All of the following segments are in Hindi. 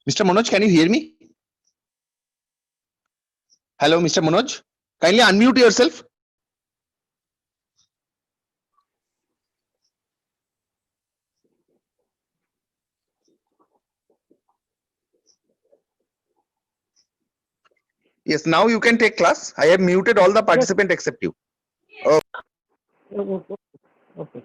Mr. Manoj, can you hear me? Hello, Mr. Manoj. Kindly unmute yourself. Yes, now you can take class. I have muted all the participants except you. Okay.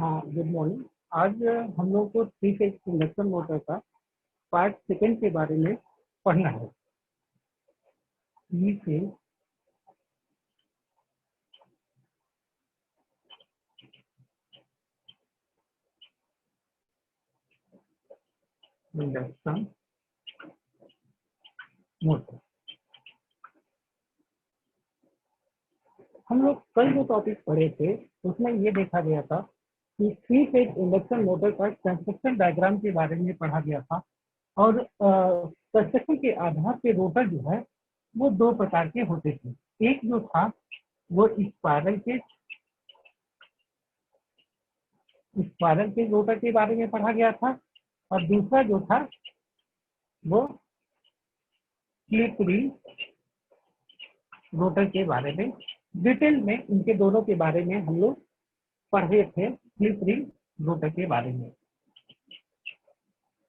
हाँ, गुड मॉर्निंग। आज हम लोग को 3 फेज इंडक्शन मोटर का पार्ट सेकंड के बारे में पढ़ना है। 3 फेज इंडक्शन मोटर। हम लोग कल जो टॉपिक पढ़े थे उसमें ये देखा गया था कि 3 फेज इंडक्शन मोटर का कंस्ट्रक्शन डायग्राम के बारे में पढ़ा गया था और कंस्ट्रक्शन के आधार पे रोटर जो है वो 2 प्रकार के होते थे। एक जो था वो स्पाइरल के रोटर के बारे में पढ़ा गया था और दूसरा जो था वो स्लिप रिंग रोटर के बारे में। डिटेल में इनके दोनों के बारे में हम लोग पढ़े थे, स्लिप रिंग रोटर के बारे में।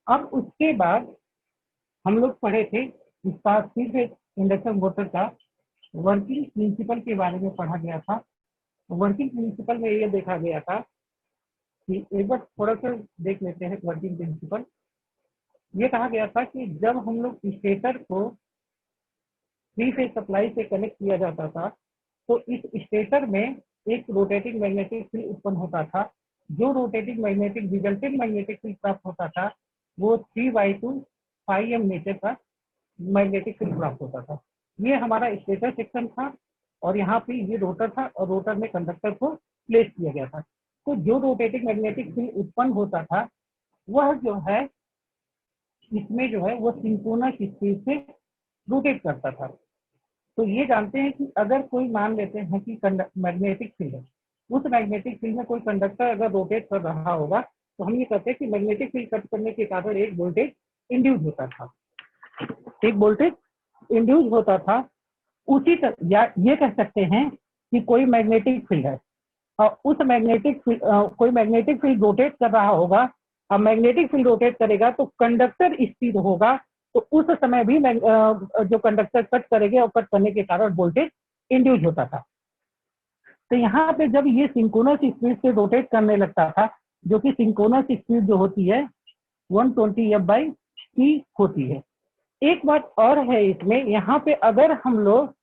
अब उसके बाद हम लोग पढ़े थे इसका 3 फेज इंडक्शन मोटर का वर्किंग प्रिंसिपल के बारे में पढ़ा गया था। वर्किंग प्रिंसिपल में ये देखा गया था कि एक बार थोड़ा सा देख लेते हैं वर्किंग प्रिंसिपल। ये कहा गया था कि जब हम लोग स्टेटर को 3 फेज सप्लाई से कनेक्ट किया जाता था तो इस स्टेटर में एक रोटेटिंग मैग्नेटिक फील्ड उत्पन्न होता था। जो rotating magnetic resultant magnetic field प्राप्त होता था वो 3/2 φm नेचर का मैग्नेटिक फील्ड प्राप्त होता था। ये हमारा स्टेटर सेक्शन था और यहाँ पे ये रोटर था और रोटर में कंडक्टर को प्लेस किया गया था। तो जो रोटेटिंग मैग्नेटिक फील्ड उत्पन्न होता था वह जो है इसमें जो है वो सिंक्रोनस स्पीड से रोटेट करता था। तो ये जानते हैं कि अगर कोई मान लेते हैं कि मैग्नेटिक फील्ड है, उस मैग्नेटिक फील्ड में कोई कंडक्टर अगर रोटेट कर रहा होगा तो हम ये कहते हैं कि मैग्नेटिक फील्ड कट करने के कारण एक वोल्टेज इंड्यूस होता था, एक वोल्टेज इंड्यूस होता था। उसी तरह या ये कह सकते हैं कि कोई मैग्नेटिक फील्ड है और उस मैग्नेटिक कोई मैग्नेटिक फील्ड रोटेट कर रहा होगा और मैग्नेटिक फील्ड रोटेट करेगा तो कंडक्टर स्थिर होगा, तो उस समय भी जो कंडक्टर कट करेंगे और कट करने के कारण वोल्टेज इंड्यूस होता था। तो यहाँ पे जब ये सिंक्रोनस स्पीड से रोटेट करने लगता था, जो कि सिंक्रोनस स्पीड जो होती है 120 f/t होती है। एक बात और है इसमें, यहाँ पे अगर हम लोग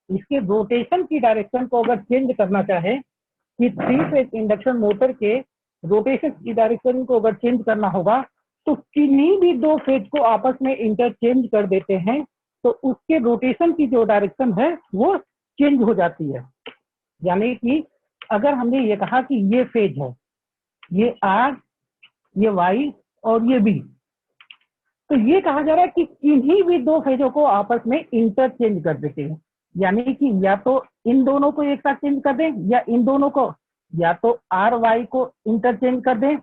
इसके रोटेशन की डायरेक्शन को अगर चेंज करना चाहे कि 3 फेज इंडक्शन मोटर के रोटेशन की डायरेक्शन को अगर चेंज करना होगा तो किन्हीं भी 2 फेज को आपस में इंटरचेंज कर देते हैं तो उसके रोटेशन की जो डायरेक्शन है वो चेंज हो जाती है। यानी कि अगर हमने ये कहा कि ये फेज है, ये आर, ये वाई और ये बी, तो ये कहा जा रहा है कि किन्हीं भी दो फेजों को आपस में इंटरचेंज कर देते हैं। यानी कि या तो इन दोनों को एक साथ चेंज कर दें, या इन दोनों को, या तो आर वाई को इंटरचेंज कर दें,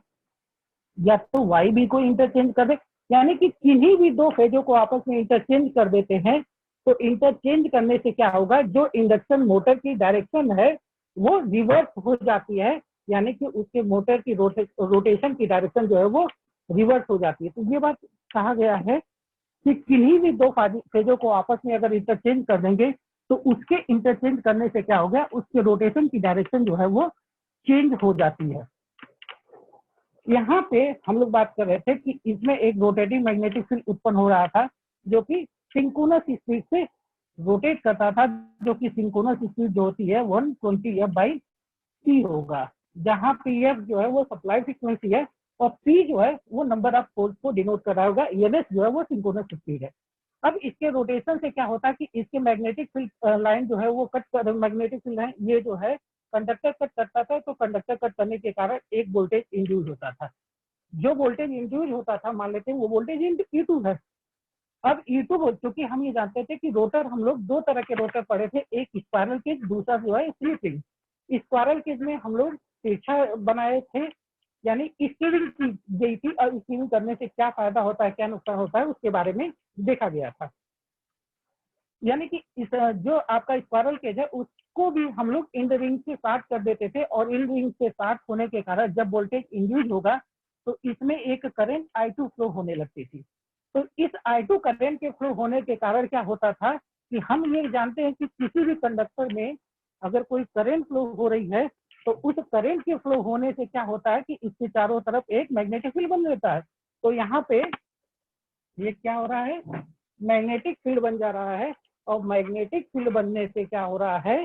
या तो वाई बी को इंटरचेंज कर दें। यानी कि किन्हीं भी दो फेजों को आपस में इंटरचेंज कर देते हैं। तो इंटरचेंज करने से क्या होगा, जो इंडक्शन मोटर की डायरेक्शन है वो रिवर्स हो जाती है। यानी कि उसके मोटर की रोटेशन की डायरेक्शन जो है वो रिवर्स हो जाती है। तो ये बात कहा गया है कि किन्हीं भी दो फेजों को आपस में अगर इंटरचेंज कर देंगे तो उसके इंटरचेंज करने से क्या हो गया, उसके रोटेशन की डायरेक्शन जो है वो चेंज हो जाती है। यहाँ पे हम लोग बात कर रहे थे कि इसमें एक रोटेटिंग मैग्नेटिक फील्ड उत्पन्न हो रहा था जो कि सिंक्रोनस स्पीड से रोटेट करता था, जो कि सिंक्रोनस स्पीड जो होती है 120 F/T होगा, जहाँ पी एफ जो है वो सप्लाई फ्रीक्वेंसी है और पी जो है वो नंबर ऑफ पोल्स को डिनोट कर रहा होगा, ईएमएस जो है वो सिंक्रोनस स्पीड है। अब इसके रोटेशन से क्या होता है कि इसके मैग्नेटिक फील्ड लाइन जो है वो कट कर, मैग्नेटिक फील्ड लाइन ये जो है कंडक्टर कट करता था, तो कंडक्टर कट करने के कारण एक वोल्टेज इंड्यूस होता था। जो वोल्टेज इंड्यूस होता था, मान लेते हैं वो वोल्टेज E2 है। अब E2 चूंकि हम ये जानते थे कि रोटर, हम लोग दो तरह के रोटर पढ़े थे, एक स्पाइरल केज, दूसरा जो है स्लिप रिंग। स्पाइरल केज में हम लोग तिरछा बनाए थे, यानी स्टीविंग की गई थी, और स्टीविंग करने से क्या फायदा होता है, क्या नुकसान होता है, उसके बारे में देखा गया था। यानी कि इस जो आपका स्पाइरल केज है उसको भी हम लोग इन रिंग से स्टार्ट कर देते थे, और इन रिंग से स्टार्ट होने के कारण जब वोल्टेज इंड्यूस होगा तो इसमें एक करंट I2 फ्लो होने लगती थी। तो इस I2 करंट के फ्लो होने के कारण क्या होता था कि हम ये जानते हैं कि किसी भी कंडक्टर में अगर कोई करंट फ्लो हो रही है तो उस करंट के फ्लो होने से क्या होता है कि इसके चारों तरफ एक मैग्नेटिक फील्ड बन जाता है। तो यहाँ पे ये क्या हो रहा है, मैग्नेटिक फील्ड बन जा रहा है, और मैग्नेटिक फील्ड बनने से क्या हो रहा है,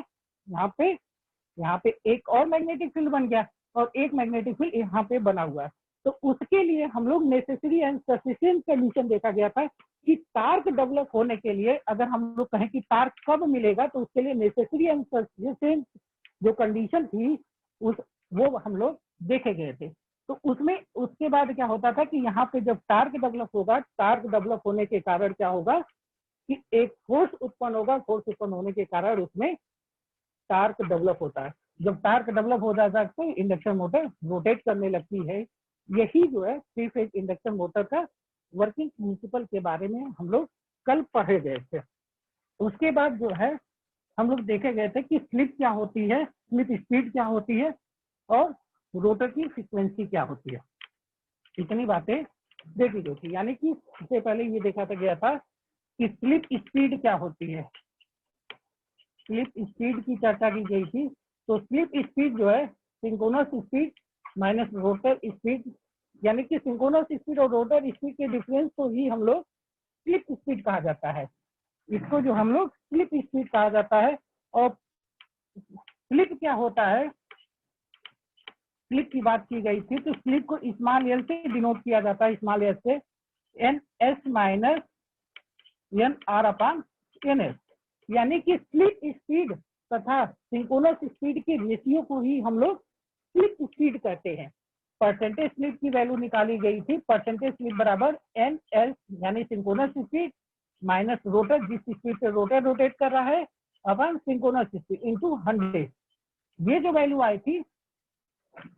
यहाँ पे एक और मैग्नेटिक फील्ड बन गया, और एक मैग्नेटिक फील्ड यहाँ पे बना हुआ है। तो उसके लिए हम लोग नेसेसरी एंड सफिशिएंट कंडीशन देखा गया था कि टार्क डेवलप होने के लिए, अगर हम लोग कहें कि टार्क कब मिलेगा, तो उसके लिए नेसेसरी एंड सफिशिएंट जो कंडीशन थी वो हम लोग देखे गए थे। तो उसमें उसके बाद क्या होता था कि यहाँ पे जब टार्क डेवलप होगा, टार्क डेवलप होने के कारण क्या होगा कि एक फोर्स उत्पन्न होगा, फोर्स उत्पन्न होने के कारण उसमें टार्क डेवलप होता है। जब टार्क डेवलप हो जाता है तो इंडक्शन मोटर रोटेट करने लगती है। यही जो है थ्री फेज इंडक्शन मोटर का वर्किंग प्रिंसिपल के बारे में हम लोग कल पढ़े गए थे। उसके बाद जो है हम लोग देखे गए थे कि स्लिप क्या होती है, स्लिप स्पीड क्या होती है, और रोटर की फ्रीक्वेंसी क्या होती है। इतनी बातें देखी गई थी। यानी कि इससे पहले ये देखा गया था कि स्लिप स्पीड क्या होती है, स्लिप स्पीड की चर्चा की गई थी। तो स्लिप स्पीड जो है synchronous speed minus rotor speed, यानी कि सिंक्रोनस स्पीड और रोटर स्पीड के डिफरेंस को ही हम लोग स्लिप स्पीड कहा जाता है। इसको जो हम लोग स्लिप स्पीड कहा जाता है। और स्लिप क्या होता है, स्लिप की बात की गई थी, तो स्लिप को स्मॉल एल से डिनोट किया जाता है, स्मॉल एल से NS माइनस NR/NS। यानी कि स्लिप स्पीड तथा सिंक्रोनस स्पीड के रेशियो को ही हम लोग स्लिप स्पीड कहते हैं। परसेंटेज स्लिप की वैल्यू निकाली गई थी, परसेंटेज स्लिप बराबर NS यानी सिंक्रोनस स्पीड माइनस रोटर, जिस स्पीड से रोटर रोटेट कर रहा है, अपन सिंक्रोनस स्पीड इंटू 100। ये जो वैल्यू आई थी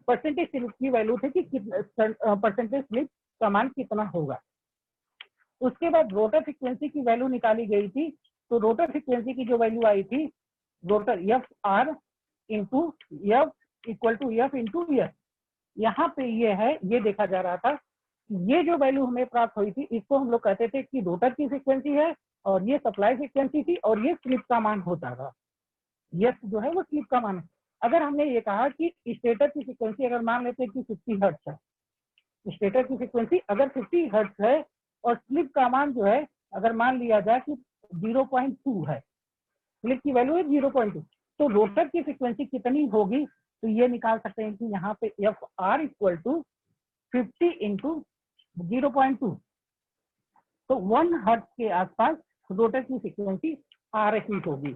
परसेंटेज स्लिप की वैल्यू थी कि परसेंटेज स्लिप का मान कितना होगा। उसके बाद रोटर फ्रीक्वेंसी की वैल्यू निकाली गई थी। तो रोटर फ्रीक्वेंसी की जो वैल्यू आई थी, rotor FR into F equal to F into S। यहाँ पे ये है, ये देखा जा रहा था, ये जो वैल्यू हमें प्राप्त हुई थी इसको हम लोग कहते थे कि रोटर की फ्रीक्वेंसी है, और ये सप्लाई फ्रीक्वेंसी थी, और ये स्लिप का मान होता था। ये जो है वो स्लिप का मान है। अगर हमने ये कहा कि स्टेटर की फ्रीक्वेंसी अगर मान लेते हैं कि 50 हर्ट्ज है, स्टेटर की फ्रीक्वेंसी अगर 50 हर्ट्ज है, और स्लिप का मान जो है अगर मान लिया जाए कि 0.2 है, स्लिप की वैल्यू है 0.2, तो रोटर की फ्रीक्वेंसी कितनी होगी, तो ये निकाल सकते हैं कि यहाँ पे FR इक्वल टू 50 इंटू 0.2, तो 1 हर्ट्ज के आसपास रोटर की फ्रीक्वेंसी RS होगी।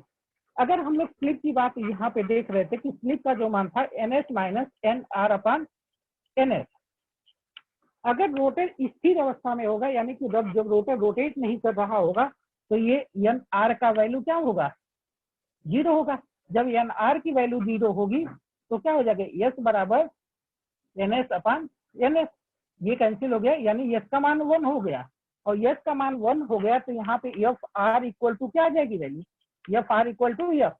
अगर हम लोग स्लिप की बात यहाँ पे देख रहे थे कि स्लिप का जो मान था NS माइनस NR/NS, अगर रोटर स्थिर अवस्था में होगा यानी कि जब रोटर रोटेट नहीं कर रहा होगा तो ये NR का वैल्यू क्या होगा, 0 होगा। जब NR की वैल्यू 0 होगी तो क्या हो जाएगा, S बराबर NS/NS, ये कैंसिल हो गया, यानी S का मान 1 हो गया। और S का मान 1 हो गया तो यहाँ पे FR इक्वल टू क्या आ जाएगी value, FR equal to F।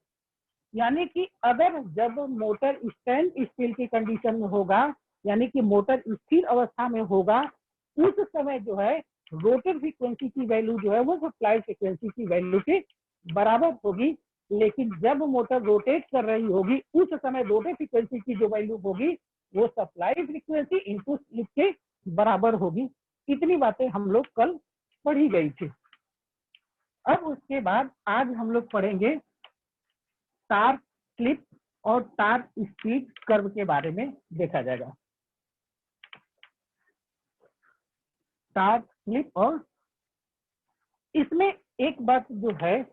यानी कि अगर जब मोटर स्टैंड स्टिल की कंडीशन में होगा यानी कि मोटर स्थिर अवस्था में होगा, उस समय जो है रोटर फ्रीक्वेंसी की वैल्यू जो है वो सप्लाई फ्रीक्वेंसी की वैल्यू के बराबर होगी। लेकिन जब मोटर रोटेट कर रही होगी उस समय रोटर फ्रीक्वेंसी की जो वैल्यू होगी वो सप्लाई फ्रीक्वेंसी इनटू स्लिप के बराबर होगी। इतनी बातें हम लोग कल पढ़ी गई थी। अब उसके बाद आज हम लोग पढ़ेंगे टार्क स्लिप और टार्क स्पीड कर्व के बारे में देखा जाएगा। टार्क स्लिप, और इसमें एक बात जो है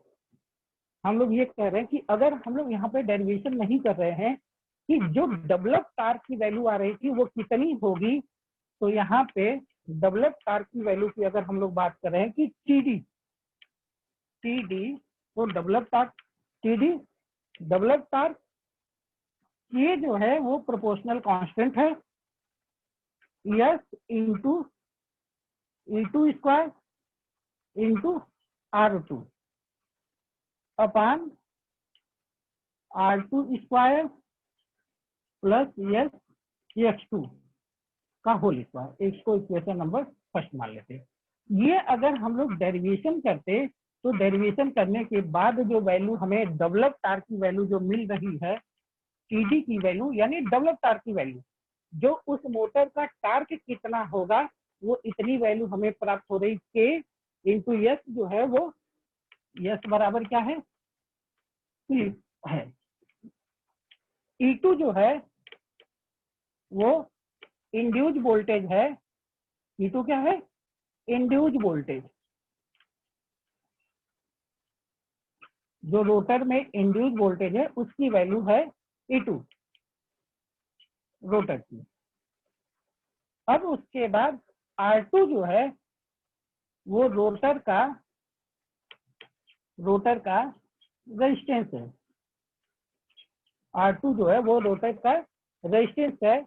हम लोग ये कह रहे हैं कि अगर हम लोग यहाँ पे डेरिवेशन नहीं कर रहे हैं कि जो डेवलप टार्क की वैल्यू आ रही थी वो कितनी होगी, तो यहाँ पे डेवलप टार्क की वैल्यू की अगर हम लोग बात कर रहे हैं कि TD, तो डेवलप टार्क ये जो है वो प्रोपोर्शनल कांस्टेंट है S into E2 square into R2 अपान R2 स्क्वायर प्लस X2 का होल स्क्वायर। इसको इक्वेशन नंबर फर्स्ट मान लेते हैं। ये अगर हम लोग डेरिवेशन करते तो डेरिवेशन करने के बाद जो वैल्यू हमें डेवलप टार्क की वैल्यू जो मिल रही है, TD की वैल्यू यानी डेवलप टार्क की वैल्यू, जो उस मोटर का टार्क कितना होगा वो इतनी वैल्यू हमें प्राप्त हो रही K इंटू S जो है वो S बराबर क्या है, स्लिप है। E2 जो है वो इंड्यूज वोल्टेज है। E2 क्या है, इंड्यूज वोल्टेज। जो रोटर में इंड्यूज वोल्टेज है उसकी वैल्यू है E2 रोटर की। अब उसके बाद R2 जो है वो रोटर का रेजिस्टेंस है। R2 जो है वो रोटर का रेजिस्टेंस है।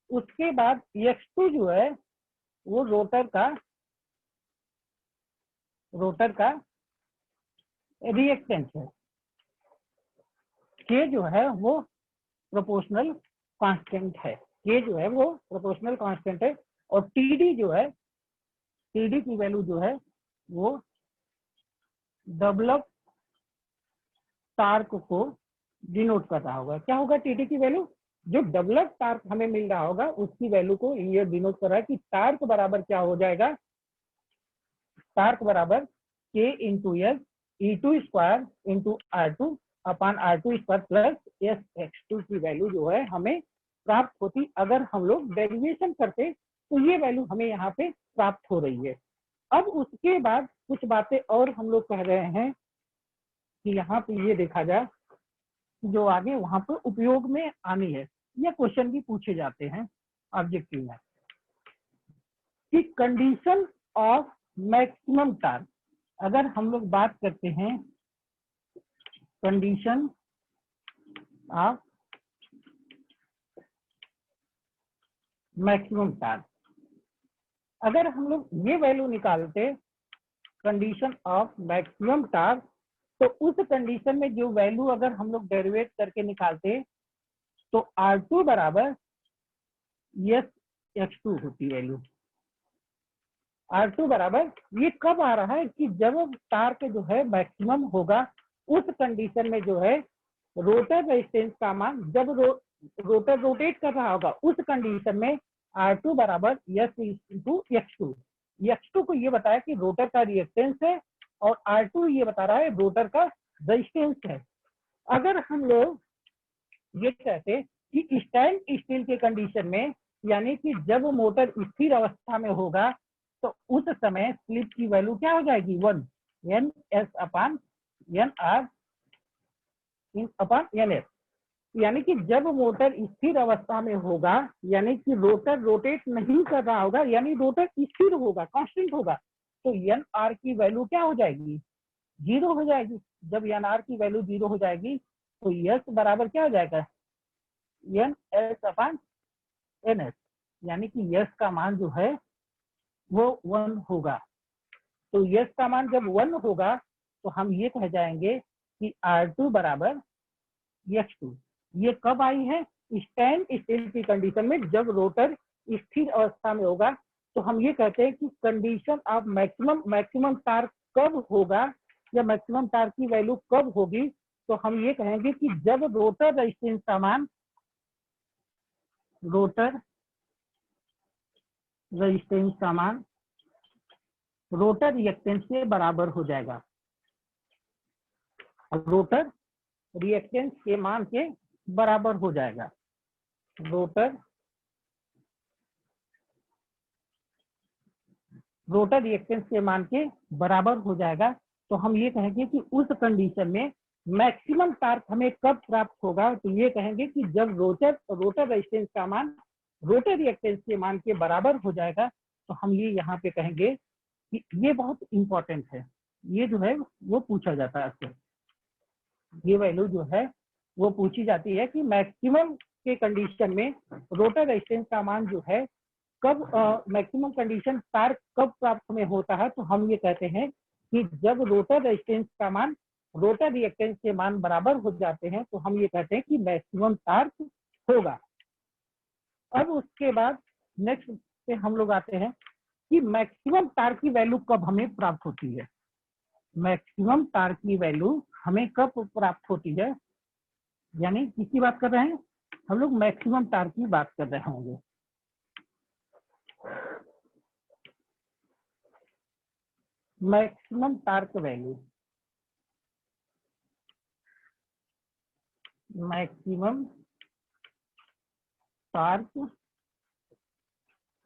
उसके बाद X2 जो है वो रोटर का रिएक्टेंस है। K जो है वो प्रोपोर्शनल कांस्टेंट है। K जो है वो प्रोपोर्शनल कांस्टेंट है। और TD जो है, TD की वैल्यू जो है वो डेवलप टार्क को डिनोट कर रहा होगा। क्या होगा TD की वैल्यू, जो डेवलप टार्क हमें मिल रहा होगा उसकी वैल्यू को ये डिनोट कर रहा है कि टार्क बराबर क्या हो जाएगा, टार्क बराबर K into S E2 square into R2 अपान R2 स्क्वायर प्लस SX2 की वैल्यू जो है हमें प्राप्त होती। अगर हम लोग डेरिवेशन करते तो ये वैल्यू हमें यहाँ पे प्राप्त हो रही है। अब उसके बाद कुछ बातें और हम लोग कह रहे हैं कि यहाँ पे ये देखा जाए जो आगे वहां पर उपयोग में आनी है या क्वेश्चन भी पूछे जाते हैं ऑब्जेक्टिव में, कि कंडीशन ऑफ मैक्सिमम टार्क। अगर हम लोग बात करते हैं कंडीशन ऑफ मैक्सिमम टार्क, अगर हम लोग ये वैल्यू निकालते कंडीशन ऑफ मैक्सिमम टार्क, तो उस कंडीशन में जो वैल्यू अगर हम लोग डेरिवेट करके निकालते तो R2 बराबर SX2 होती वैल्यू। R2 बराबर, ये कब आ रहा है कि जब टार्क जो है मैक्सिमम होगा उस कंडीशन में जो है रोटर रेजिस्टेंस का मान, जब रोटर रोटेट कर रहा होगा उस कंडीशन में R2 बराबर S इंटू X2। X2 को ये बताया कि रोटर का रिएक्टेंस है और R2 ये बता रहा है रोटर का रेजिस्टेंस है। अगर हम लोग ये कहते कि स्टैंड स्टिल के कंडीशन में यानी कि जब मोटर स्थिर अवस्था में होगा तो उस समय स्लिप की वैल्यू क्या हो जाएगी, 1। N S upon N R upon N S. यानी कि जब मोटर स्थिर अवस्था में होगा, यानी कि रोटर रोटेट नहीं कर रहा होगा, यानी रोटर स्थिर होगा, कांस्टेंट होगा, तो एन आर की वैल्यू क्या हो जाएगी, 0 हो जाएगी। जब एन आर की वैल्यू 0 हो जाएगी तो एस बराबर क्या हो जाएगा, N S upon N S. यानी कि यस का मान जो है वो 1 होगा। तो यस का मान जब 1 होगा तो हम ये कह जाएंगे कि R2 बराबर X2। ये कब आई है, स्टैंड स्टिल की कंडीशन में, जब रोटर स्थिर अवस्था में होगा। तो हम ये कहते हैं कि कंडीशन ऑफ मैक्सिमम टार्क कब होगा या मैक्सिमम टार्क की वैल्यू कब होगी, तो हम ये कहेंगे कि जब रोटर रेजिस्टेंस का मान रोटर रिएक्टेंस के बराबर हो जाएगा। रोटर रिएक्टेंस के मान के बराबर हो जाएगा। रोटर रिएक्टेंस के मान के बराबर हो जाएगा। तो हम ये कहेंगे कि उस कंडीशन में मैक्सिमम टार्क हमें कब प्राप्त होगा, तो ये कहेंगे कि जब रोटर रेजिस्टेंस का मान रोटर रिएक्टेंस के मान के बराबर हो जाएगा। तो हम ये यहाँ पे कहेंगे कि ये बहुत इंपॉर्टेंट है, ये जो है वो पूछा जाता है अक्सर, ये वैल्यू जो है वो पूछी जाती है कि मैक्सिमम के कंडीशन में रोटर रेजिस्टेंस का मान जो है कब, मैक्सिमम कंडीशन टार्क कब प्राप्त हमें होता है। तो हम ये कहते हैं कि जब रोटर रेजिस्टेंस का मान रोटर रिएक्टेंस के मान बराबर हो जाते हैं, तो हम ये कहते हैं कि मैक्सिमम टार्क होगा। अब उसके बाद नेक्स्ट पे हम लोग आते हैं कि मैक्सिमम टार्क की वैल्यू कब हमें प्राप्त होती है। मैक्सिमम टार्क की वैल्यू हमें कब प्राप्त होती है, यानी किसकी बात कर रहे हैं हम लोग, मैक्सिमम टार्क की बात कर रहे होंगे। Maximum torque value, maximum torque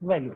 value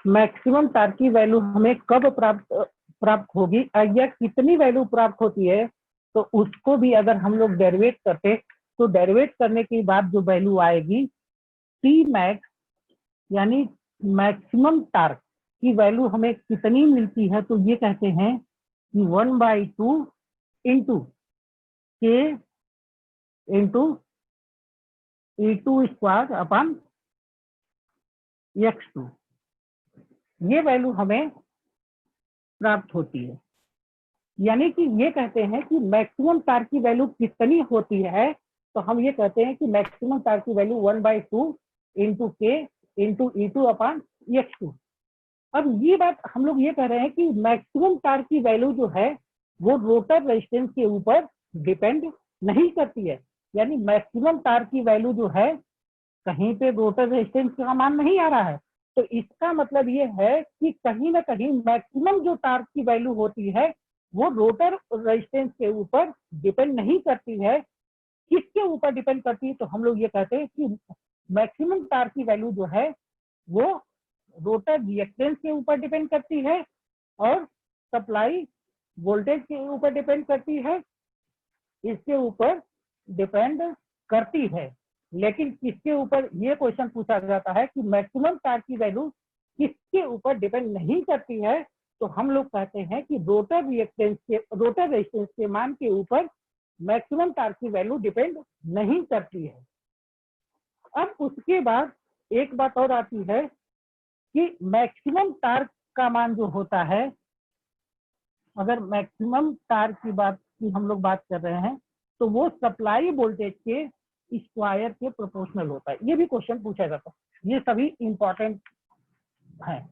maximum torque की वैल्यू हमें कब प्राप्त होगी या कितनी वैल्यू प्राप्त होती है, तो उसको भी अगर हम लोग डेरिवेट करते, तो डेरिवेट करने के बाद जो वैल्यू आएगी टी मैक्स, यानी मैक्सिमम टार्क की वैल्यू हमें कितनी मिलती है, तो ये कहते हैं कि 1/2 इंटू के into E2 square upon X2, ये वैल्यू हमें प्राप्त होती है। यानी कि ये कहते हैं कि मैक्सिमम टार्क की वैल्यू कितनी होती है, तो हम ये कहते हैं कि मैक्सिमम टार्क की वैल्यू 1/2 इंटू के इंटू E2 अपन X2। अब ये बात हम लोग ये कह रहे हैं कि मैक्सिमम टार्क की वैल्यू जो है वो रोटर रेजिस्टेंस के ऊपर डिपेंड नहीं करती है। यानी मैक्सिमम टार्क की वैल्यू जो है कहीं पे रोटर रेजिस्टेंस का मान नहीं आ रहा है, तो इसका मतलब ये है कि कहीं ना कहीं मैक्सिमम जो टार्क की वैल्यू होती है वो रोटर रेजिस्टेंस के ऊपर डिपेंड नहीं करती है। किसके ऊपर डिपेंड करती है, तो हम लोग ये कहते हैं कि मैक्सिमम टार्क की वैल्यू जो है वो रोटर रिएक्टेंस के ऊपर डिपेंड करती है और सप्लाई वोल्टेज के ऊपर डिपेंड करती है, इसके ऊपर डिपेंड करती है। लेकिन किसके ऊपर, ये क्वेश्चन पूछा जाता है कि मैक्सिमम टार्क की वैल्यू किसके ऊपर डिपेंड नहीं करती है, तो हम लोग कहते हैं कि रोटर रेजिस्टेंस के मान के ऊपर मैक्सिमम टार्क की वैल्यू डिपेंड नहीं करती है। अब उसके बाद एक बात और आती है कि मैक्सिमम टार्क का मान जो होता है, अगर मैक्सिमम टार्क की हम लोग बात कर रहे हैं तो वो सप्लाई वोल्टेज के स्क्वायर के प्रोपोर्शनल होता है। ये भी क्वेश्चन पूछा जाता है, ये सभी इंपॉर्टेंट है।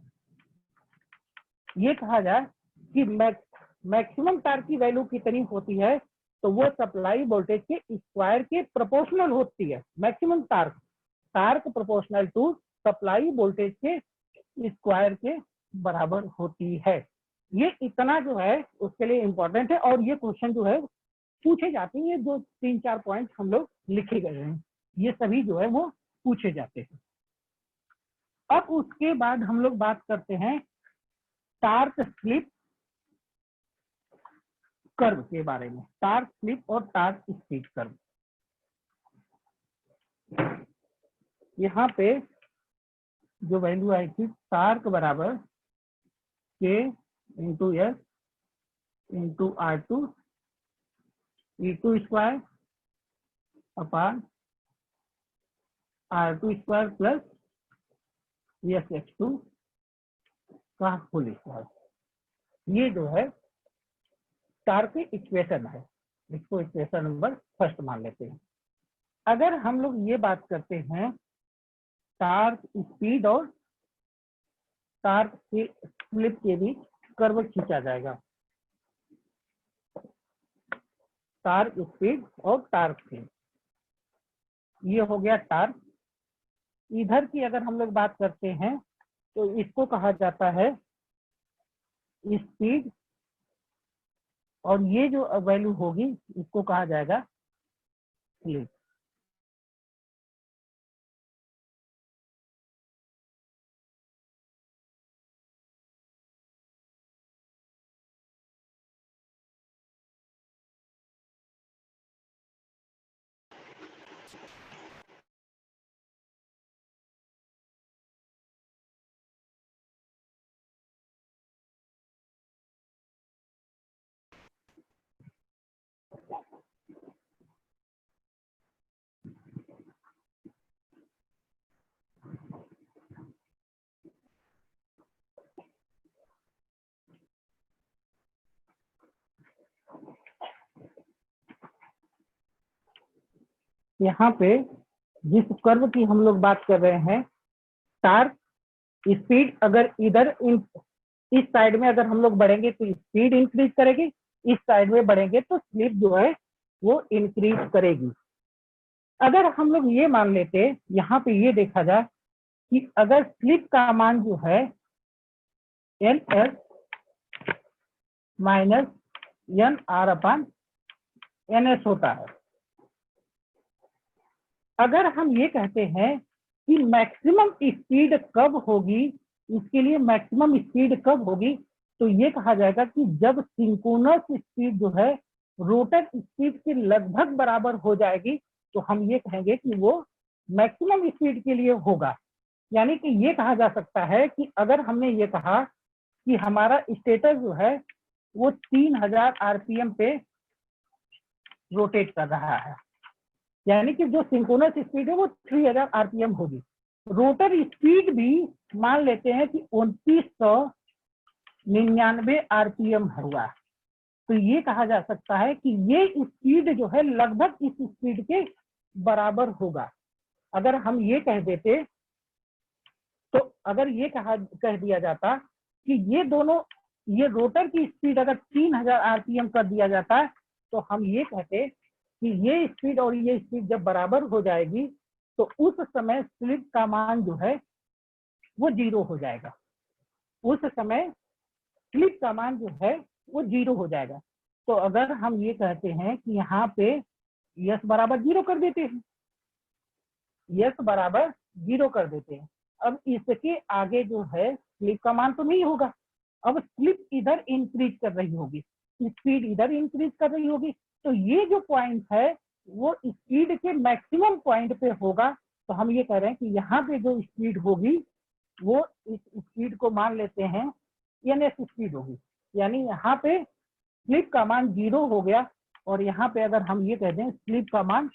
ये कहा जाए कि मैक्सिमम टार्क की वैल्यू कितनी होती है, तो वो सप्लाई वोल्टेज के स्क्वायर के प्रोपोर्शनल होती है। Maximum torque proportional to supply voltage के स्क्वायर के बराबर होती है। ये इतना जो है उसके लिए इंपॉर्टेंट है, और ये क्वेश्चन जो है पूछे जाते हैं। ये जो 3-4 पॉइंट हम लोग लिखे गए हैं, ये सभी जो है वो पूछे जाते हैं। अब उसके बाद हम लोग बात करते हैं टार्क स्लिप कर्व के बारे में। टार्क स्लिप और टार्क स्पीड कर्व, यहाँ पे जो वैल्यू आई थी टार्क बराबर के into S into R2 E2 square upon R2 square plus SX2 का होल स्क्वायर, ये जो है टार्क की इक्वेशन है। इसको इक्वेशन नंबर फर्स्ट मान लेते हैं। अगर हम लोग ये बात करते हैं टार्क स्पीड और टार्क स्लिप के बीच कर्व खींचा जाएगा। टार्क स्पीड और टार्क स्लिप, ये हो गया टार्क। इधर की अगर हम लोग बात करते हैं तो इसको कहा जाता है स्पीड, और ये जो वैल्यू होगी इसको कहा जाएगा स्लिप। यहाँ पे जिस कर्व की हम लोग बात कर रहे हैं, टार्क स्पीड अगर इधर इस साइड में अगर हम लोग बढ़ेंगे तो स्पीड इंक्रीज करेगी, इस साइड में बढ़ेंगे तो स्लिप जो है वो इंक्रीज करेगी। अगर हम लोग ये मान लेते, यहाँ पे ये देखा जाए कि अगर स्लिप का मान जो है NS माइनस NR अपान NS होता है। अगर हम ये कहते हैं कि मैक्सिमम स्पीड कब होगी, इसके लिए मैक्सिमम स्पीड कब होगी, तो ये कहा जाएगा कि जब सिंक्रोनस स्पीड जो है रोटर स्पीड के लगभग बराबर हो जाएगी, तो हम ये कहेंगे कि वो मैक्सिमम स्पीड के लिए होगा। यानी कि ये कहा जा सकता है कि अगर हमने ये कहा कि हमारा स्टेटर जो है वो 3000 RPM पे रोटेट कर रहा है, यानी कि जो सिंक्रोनस स्पीड है वो 3000 RPM होगी। रोटर स्पीड भी मान लेते हैं कि 2999 RPM हुआ, तो ये कहा जा सकता है कि ये स्पीड जो है लगभग इस स्पीड के बराबर होगा। अगर हम ये कह देते, तो अगर ये कह दिया जाता कि ये रोटर की स्पीड अगर 3000 RPM कर दिया जाता है, तो हम ये कहते कि ये स्पीड और ये स्पीड जब बराबर हो जाएगी तो उस समय स्लिप का मान जो है वो 0 हो जाएगा। उस समय स्लिप का मान जो है वो 0 हो जाएगा। तो अगर हम ये कहते हैं कि यहाँ पे S बराबर 0 कर देते हैं, S बराबर 0 कर देते हैं, अब इसके आगे जो है स्लिप का मान तो नहीं होगा। अब स्लिप इधर इंक्रीज कर रही होगी, स्पीड इधर इंक्रीज कर रही होगी, तो ये जो पॉइंट है वो स्पीड के मैक्सिमम पॉइंट पे होगा। तो हम ये कह रहे हैं कि यहाँ पे जो स्पीड होगी वो इस स्पीड को मान लेते हैं ns स्पीड होगी। यानी यहाँ पे स्लिप का मान 0 हो गया और यहाँ पे अगर हम ये कह दें स्लिप का मान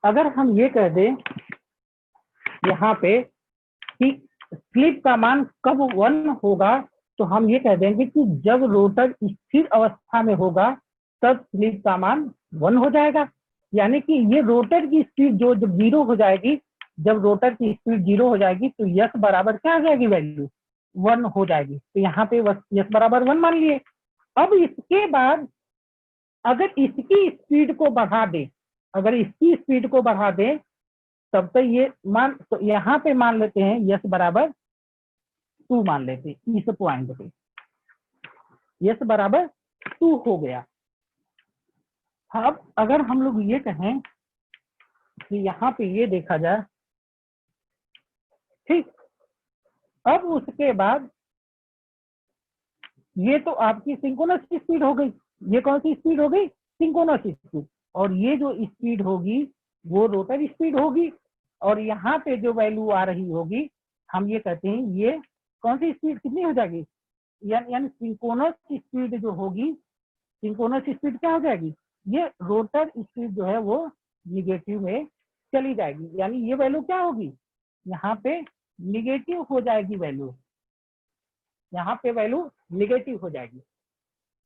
अगर हम ये कह दें यहाँ पे कि स्लिप का मान कब 1 होगा, तो हम ये कह देंगे कि जब रोटर स्थिर अवस्था में होगा तब स्लिप का मान 1 हो जाएगा। यानी कि ये रोटर की स्पीड जो जब 0 हो जाएगी, जब रोटर की स्पीड 0 हो जाएगी तो यस बराबर क्या आ जाएगी, वैल्यू 1 हो जाएगी। तो यहाँ पे यस बराबर 1 मान लिए। अब इसके बाद अगर इसकी स्पीड को बढ़ा दे, अगर इसकी स्पीड को बढ़ा दे तब तक ये मान, तो यहाँ पे मान लेते हैं यस बराबर 2 मान लेते हैं। इस पॉइंट पे यस बराबर 2 हो गया। अब अगर हम लोग ये कहें कि यहाँ पे ये देखा जाए, ठीक, अब उसके बाद ये तो आपकी सिंक्रोनस स्पीड हो गई। ये कौन सी स्पीड हो गई, सिंक्रोनस स्पीड। और ये जो स्पीड होगी वो रोटर स्पीड होगी। और यहाँ पे जो वैल्यू आ रही होगी, हम ये कहते हैं ये कौन सी स्पीड कितनी हो जाएगी, यानी सिंक्रोनस स्पीड जो होगी, सिंक्रोनस स्पीड क्या हो जाएगी, ये रोटर स्पीड जो है वो निगेटिव में चली जाएगी। यानी ये वैल्यू क्या होगी, यहाँ पे निगेटिव हो जाएगी वैल्यू, यहाँ पे वैल्यू निगेटिव हो जाएगी।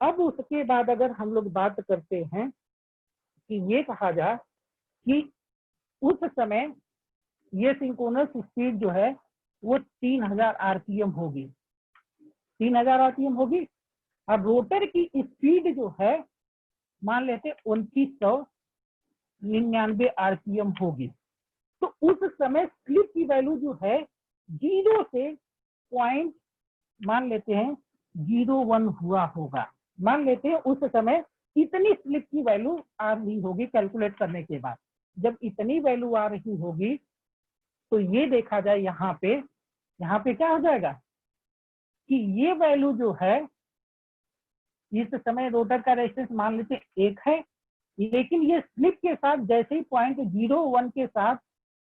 अब उसके बाद अगर हम लोग बात करते हैं कि ये कहा जाए कि उस समय ये सिंक्रोनस स्पीड जो है वो 3000 आरपीएम होगी, 3000 आरपीएम होगी। अब रोटर की स्पीड जो है मान लेते 2999 आरपीएम होगी। तो उस समय स्लिप की वैल्यू जो है 0 से पॉइंट मान लेते हैं 01 हुआ होगा। मान लेते हैं उस समय इतनी स्लिप की वैल्यू आ रही होगी कैलकुलेट करने के बाद। जब इतनी वैल्यू आ रही होगी तो ये देखा जाए यहाँ पे क्या हो जाएगा कि ये वैल्यू जो है, इस समय रोटर का रेजिस्टेंस मान लेते 1 है, लेकिन ये स्लिप के साथ जैसे ही 0.01 के साथ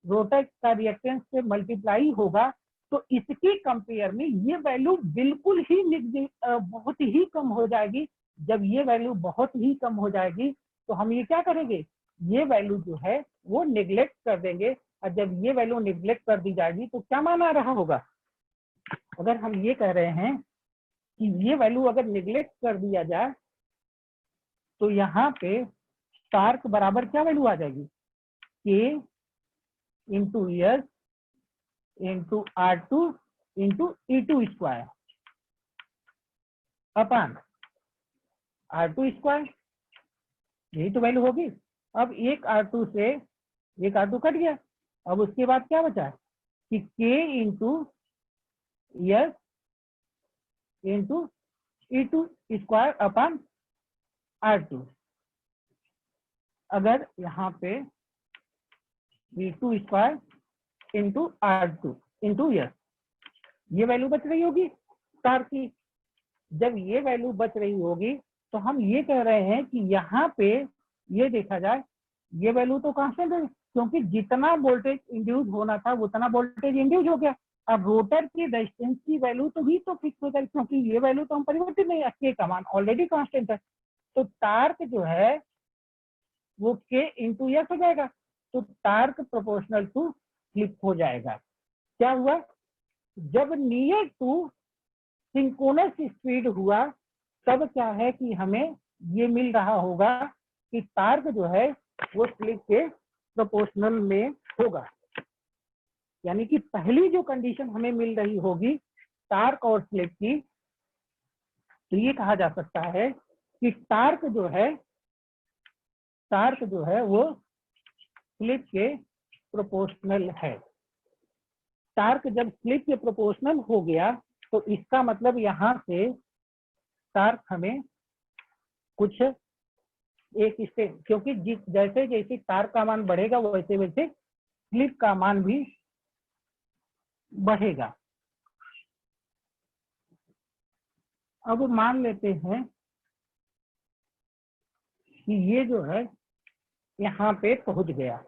रोटर का रिएक्टेंस से मल्टीप्लाई होगा तो इसके कंपेयर में ये वैल्यू बिल्कुल ही बहुत ही कम हो जाएगी। जब ये वैल्यू बहुत ही कम हो जाएगी तो हम ये क्या करेंगे, ये वैल्यू जो है वो निग्लेक्ट कर देंगे। और जब ये वैल्यू निग्लेक्ट कर दी जाएगी तो क्या मान आ रहा होगा, अगर हम ये कह रहे हैं कि ये वैल्यू अगर निग्लेक्ट कर दिया जाए तो यहाँ पे टार्क बराबर क्या वैल्यू आ जाएगी, K into S into R2 into E2 square upon R2 square, यही तो वैल्यू होगी। अब एक R2 से एक R2 कट गया। अब उसके बाद क्या बचा कि K into S into E2 square upon R2। अगर यहाँ पे E2 square into R2 into S, ये वैल्यू बच रही होगी टार्क की। जब ये वैल्यू बच रही होगी तो हम ये कह रहे हैं कि यहाँ पे ये देखा जाए ये वैल्यू तो कांस्टेंट है, क्योंकि जितना वोल्टेज इंड्यूस होना था उतना वोल्टेज इंड्यूस हो गया। अब रोटर की रेजिस्टेंस की वैल्यू तो भी तो फिक्स हो जाएगी, क्योंकि ये वैल्यू तो हम परिवर्तित नहीं, के का मान ऑलरेडी कांस्टेंट है। तो टार्क जो है वो के इंटू एस हो जाएगा। तो टार्क प्रोपोर्शनल टू स्लिप हो जाएगा। क्या हुआ, जब नियर टू सिंक्रोनस स्पीड हुआ तब क्या है कि हमें ये मिल रहा होगा कि टार्क जो है वो स्लिप के प्रोपोर्शनल में होगा। यानी कि पहली जो कंडीशन हमें मिल रही होगी टार्क और स्लिप की, तो ये कहा जा सकता है कि टार्क जो है वो स्लिप के प्रोपोर्शनल है। टार्क जब स्लिप के प्रोपोर्शनल हो गया तो इसका मतलब यहाँ से टार्क हमें कुछ एक स्टेप, क्योंकि जैसे जैसे टार्क का मान बढ़ेगा वैसे वैसे स्लिप का मान भी बढ़ेगा। अब मान लेते हैं कि ये जो है यहाँ पे पहुंच गया,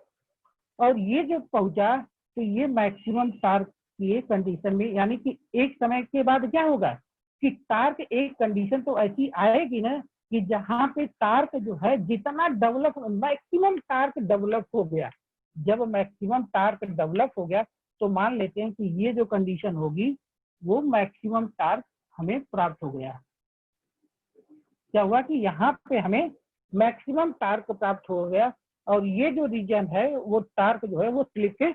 और ये जब पहुंचा तो ये मैक्सिमम टार्क की कंडीशन में, यानी कि एक समय के बाद क्या होगा कि टार्क एक कंडीशन तो ऐसी आएगी ना कि जहां पे टार्क जो है जितना डेवलप, मैक्सिमम टार्क डेवलप हो गया। जब मैक्सिमम टार्क डेवलप हो गया तो मान लेते हैं कि ये जो कंडीशन होगी वो मैक्सिमम टार्क हमें प्राप्त हो गया। क्या हुआ कि यहाँ पे हमें मैक्सिमम टार्क प्राप्त हो गया, और ये जो रीजन है वो टार्क जो है वो स्लिप के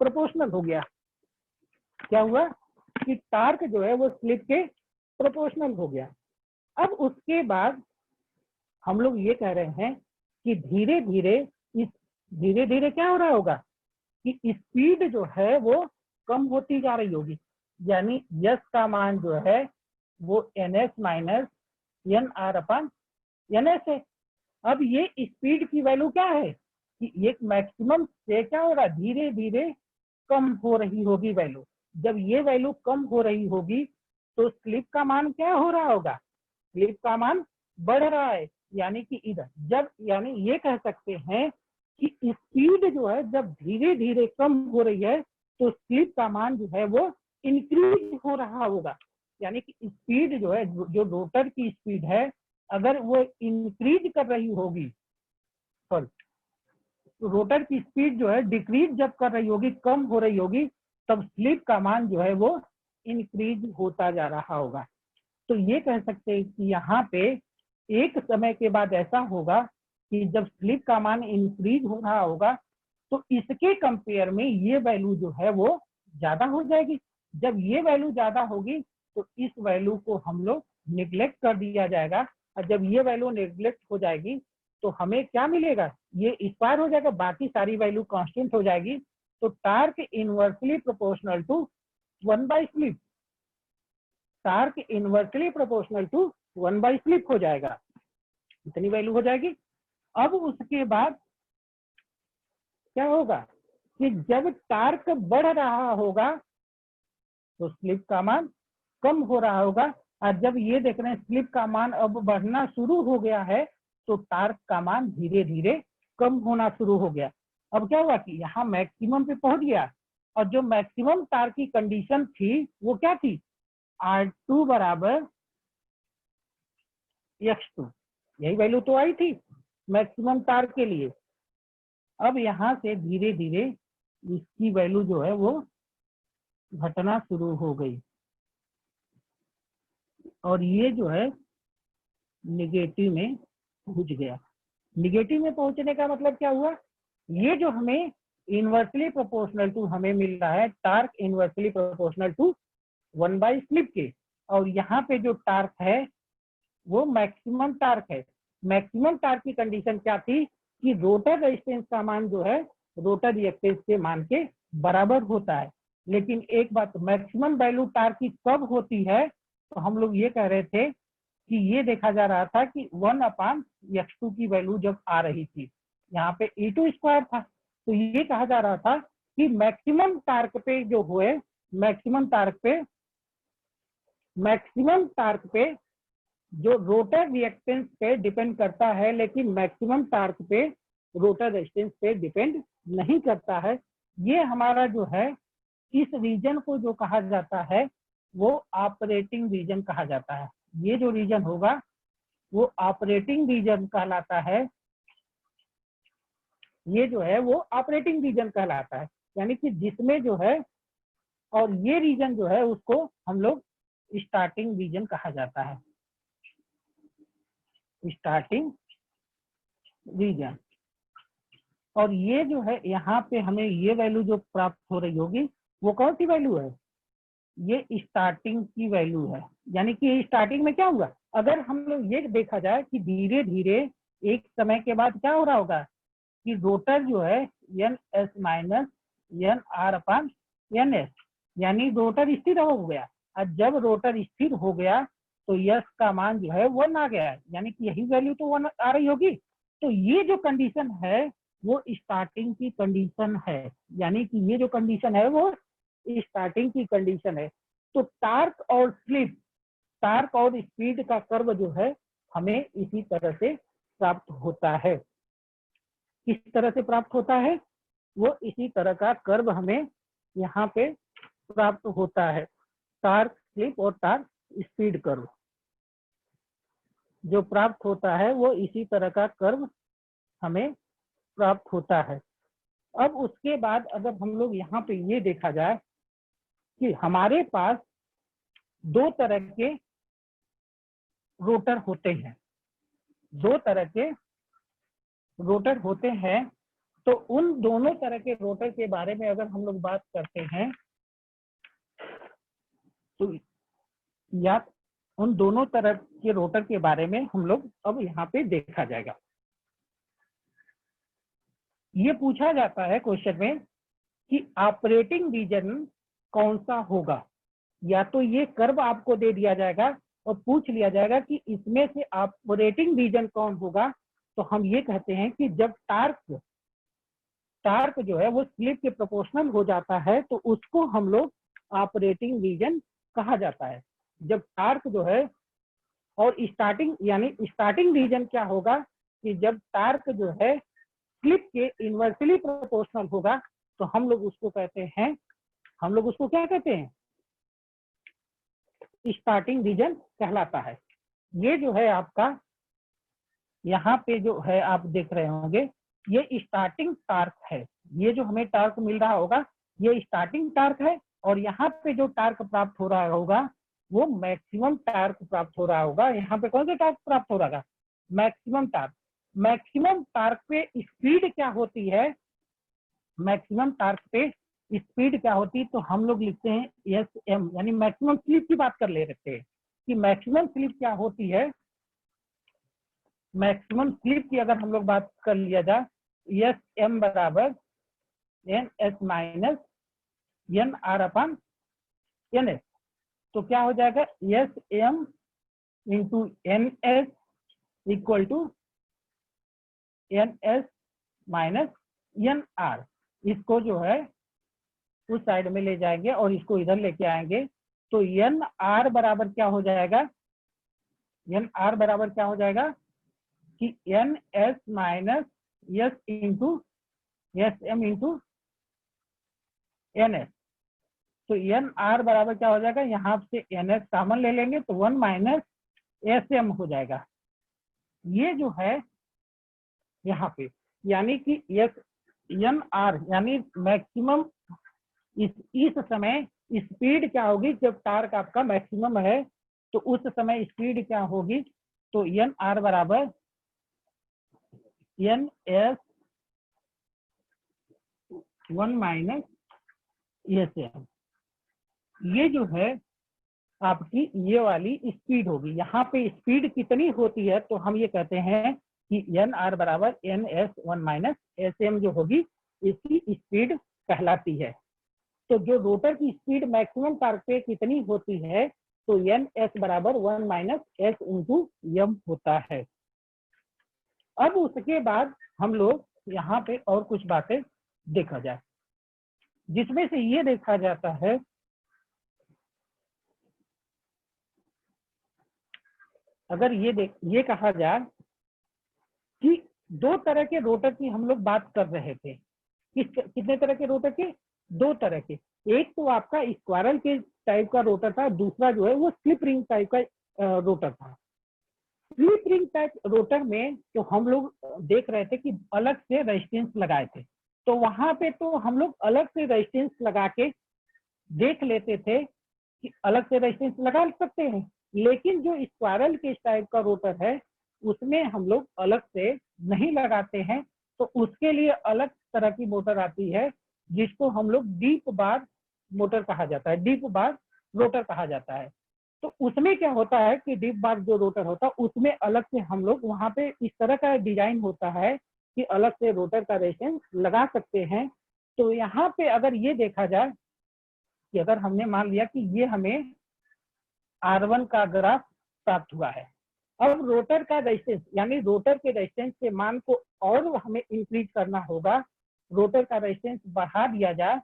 प्रोपोर्शनल हो गया। क्या हुआ कि टार्क जो है वो स्लिप के प्रोपोर्शनल हो गया। अब उसके बाद हम लोग ये कह रहे हैं कि धीरे धीरे क्या हो रहा होगा कि स्पीड जो है वो कम होती जा रही होगी, यानी यस का मान जो है वो ns minus N R upon N S है। अब ये स्पीड की वैल्यू क्या है कि एक मैक्सिमम से क्या हो रहा है, धीरे धीरे कम हो रही होगी वैल्यू। जब ये वैल्यू कम हो रही होगी तो स्लिप का मान क्या हो रहा होगा, स्लिप का मान बढ़ रहा है, यानी कि इधर जब, यानी ये कह सकते हैं कि स्पीड जो है जब धीरे धीरे कम हो रही है तो स्लिप का मान जो है वो इंक्रीज हो रहा होगा। यानी कि स्पीड जो है, जो रोटर की स्पीड है, अगर वो इंक्रीज कर रही होगी, सॉरी, रोटर की स्पीड जो है डिक्रीज जब कर रही होगी, कम हो रही होगी, तब स्लिप का मान जो है वो इंक्रीज होता जा रहा होगा। तो ये कह सकते हैं कि यहाँ पे एक समय के बाद ऐसा होगा कि जब स्लिप का मान इंक्रीज हो रहा होगा तो इसके कंपेयर में ये वैल्यू जो है वो ज्यादा हो जाएगी। जब ये वैल्यू ज्यादा होगी तो इस वैल्यू को हम लोग निग्लेक्ट कर दिया जाएगा, और जब ये वैल्यू निग्लेक्ट हो जाएगी तो हमें क्या मिलेगा, ये स्क्वायर हो जाएगा, बाकी सारी वैल्यू कांस्टेंट हो जाएगी। तो torque inversely proportional to 1 by slip, torque inversely proportional to 1 by slip हो जाएगा, इतनी वैल्यू हो जाएगी। अब उसके बाद क्या होगा कि जब टार्क बढ़ रहा होगा तो स्लिप का मान कम हो रहा होगा, और जब ये देख रहे हैं स्लिप का मान अब बढ़ना शुरू हो गया है तो टार्क का मान धीरे धीरे कम होना शुरू हो गया। अब क्या हुआ कि यहाँ मैक्सिमम पे पहुंच गया, और जो मैक्सिमम टार्क की कंडीशन थी वो क्या थी, R2 बराबर X2, यही वैल्यू तो आई थी मैक्सिमम टार्क के लिए। अब यहाँ से धीरे धीरे इसकी वैल्यू जो है वो घटना शुरू हो गई, और ये जो है निगेटिव में पहुंच गया। निगेटिव में पहुंचने का मतलब क्या हुआ, ये जो हमें इनवर्सली प्रोपोर्शनल टू हमें मिल रहा है, torque inversely proportional to 1 by slip के, और यहाँ पे जो टार्क है वो मैक्सिमम टार्क है। मैक्सिमम टार्क की कंडीशन क्या थी कि रोटर रेजिस्टेंस का मान जो है रोटर रिएक्टेंस के मान के बराबर होता है। लेकिन एक बात, मैक्सिमम वैल्यू टार्क की कब होती है, तो हम लोग ये कह रहे थे कि ये देखा जा रहा था कि 1/x2 की वैल्यू जब आ रही थी, यहाँ पे E2 स्क्वायर था, तो ये कहा जा रहा था कि मैक्सिमम टार्क पे जो हुए, मैक्सिमम टार्क पे जो रोटर रिएक्टेंस पे डिपेंड करता है, लेकिन मैक्सिमम टार्क पे रोटर रेजिस्टेंस पे डिपेंड नहीं करता है। ये हमारा जो है इस रीजन को जो कहा जाता है वो ऑपरेटिंग रीजन कहा जाता है। ये जो रीजन होगा वो ऑपरेटिंग रीजन कहलाता है, ये जो है वो ऑपरेटिंग रीजन कहलाता है, यानी कि जिसमें जो है, और ये रीजन जो है उसको हम लोग स्टार्टिंग रीजन कहा जाता है, स्टार्टिंग रीजन। और ये जो है यहाँ पे हमें ये वैल्यू जो प्राप्त हो रही होगी वो कौन सी वैल्यू है, ये स्टार्टिंग की वैल्यू है। यानी कि स्टार्टिंग में क्या हुआ, अगर हम लोग ये देखा जाए कि धीरे धीरे एक समय के बाद क्या हो रहा होगा कि रोटर जो है N S minus N R upon N S, यानी रोटर स्थिर हो गया। और जब रोटर स्थिर हो गया तो यस का मान जो है 1 आ गया है, यानी कि यही वैल्यू तो 1 आ रही होगी। तो ये जो कंडीशन है वो स्टार्टिंग की कंडीशन है, यानी कि ये जो कंडीशन है वो स्टार्टिंग की कंडीशन है। तो टार्क और स्लिप, टार्क और स्पीड का कर्व जो है हमें इसी तरह से प्राप्त होता है। किस तरह से प्राप्त होता है? वो इसी तरह का कर्व हमें यहाँ पे प्राप्त होता है। टार्क स्लिप और टार्क स्पीड कर्व जो प्राप्त होता है वो इसी तरह का कर्व हमें प्राप्त होता है। अब उसके बाद अगर हम लोग यहाँ पे ये देखा जाए कि हमारे पास दो तरह के रोटर होते हैं, दो तरह के रोटर होते हैं। तो उन दोनों तरह के रोटर के बारे में अगर हम लोग बात करते हैं तो या उन दोनों तरह के रोटर के बारे में हम लोग अब यहाँ पे देखा जाएगा। ये पूछा जाता है क्वेश्चन में कि ऑपरेटिंग रीजन कौन सा होगा। या तो ये कर्व आपको दे दिया जाएगा और पूछ लिया जाएगा कि इसमें से ऑपरेटिंग रीजन कौन होगा। तो हम ये कहते हैं कि जब टार्क जो है वो स्लिप के प्रोपोर्शनल हो जाता है तो उसको हम लोग ऑपरेटिंग रीजन कहा जाता है। जब टार्क जो है और स्टार्टिंग, यानी स्टार्टिंग रीजन क्या होगा कि जब टार्क जो है स्लिप के इनवर्सली प्रोपोर्शनल होगा तो हम लोग उसको कहते हैं, हम लोग उसको क्या कहते हैं? स्टार्टिंग रीजन कहलाता है। ये जो है आपका यहाँ पे जो है आप देख रहे होंगे ये स्टार्टिंग टार्क है। ये जो हमें टार्क मिल रहा होगा ये स्टार्टिंग टार्क है, और यहाँ पे जो टार्क प्राप्त हो रहा होगा वो मैक्सिमम टार्क प्राप्त हो रहा होगा। यहाँ पे कौन सा टार्क प्राप्त हो रहा है? Maximum torque. मैक्सिमम टार्क पे स्पीड क्या होती है? मैक्सिमम टार्क पे स्पीड क्या होती है? तो हम लोग लिखते हैं एस एम, यानी मैक्सिमम स्लिप की बात कर ले रहे थे कि मैक्सिमम स्लिप क्या होती है। मैक्सिमम स्लिप की अगर हम लोग बात कर लिया जाए एस एम बराबर N S minus N R upon N S. तो क्या हो जाएगा? S M into N S equal to N S minus N R. इसको जो है उस साइड में ले जाएंगे और इसको इधर लेके आएंगे तो एन आर बराबर क्या हो जाएगा? एन आर बराबर क्या हो जाएगा कि N S minus S into S M into N S. तो एन आर बराबर क्या हो जाएगा? यहाँ से एन एस कॉमन ले लेंगे तो 1 माइनस एस एम हो जाएगा। ये जो है यहाँ पे यानी कि एस एन आर यानी मैक्सिमम इस समय स्पीड क्या होगी जब टार्क आपका मैक्सिमम है तो उस समय स्पीड क्या होगी? तो एन आर बराबर N S 1 minus S M. ये जो है आपकी ये वाली स्पीड होगी। यहाँ पे स्पीड कितनी होती है? तो हम ये कहते हैं कि एन आर बराबर N S 1 minus S M जो होगी इसकी स्पीड कहलाती है। तो जो रोटर की स्पीड मैक्सिमम टार्क पे कितनी होती है? तो एन एस बराबर 1 माइनस एस इंटू एम होता है। अब उसके बाद हम लोग यहाँ पे और कुछ बातें देखा जाए, जिसमें से ये देखा जाता है अगर ये कहा जाए कि दो तरह के रोटर की हम लोग बात कर रहे थे। कितने तरह के रोटर के? दो तरह के। एक तो आपका स्क्वायरल के टाइप का रोटर था, दूसरा जो है वो स्लिप रिंग टाइप का रोटर था। स्लिप रिंग टाइप रोटर में तो हम लोग देख रहे थे कि अलग से रेजिस्टेंस लगाए थे, तो वहां पे तो हम लोग अलग से रेजिस्टेंस लगा के देख लेते थे कि अलग से रेजिस्टेंस लगा सकते हैं। लेकिन जो स्क्वायरल के टाइप का रोटर है उसमें हम लोग अलग से नहीं लगाते हैं, तो उसके लिए अलग तरह की मोटर आती है जिसको हम लोग डीप बार मोटर कहा जाता है, डीप बार रोटर कहा जाता है। तो उसमें क्या होता है कि डीप बार जो रोटर होता है उसमें अलग से हम लोग वहां पे इस तरह का डिजाइन होता है कि अलग से रोटर का रेजिस्टेंस लगा सकते हैं। तो यहाँ पे अगर ये देखा जाए कि अगर हमने मान लिया कि ये हमें R1 का ग्राफ प्राप्त हुआ है, अब रोटर का रेजिस्टेंस यानी रोटर के रेजिस्टेंस के मान को और हमें इंक्रीज करना होगा, रोटर का रेजिस्टेंस बढ़ा दिया जाए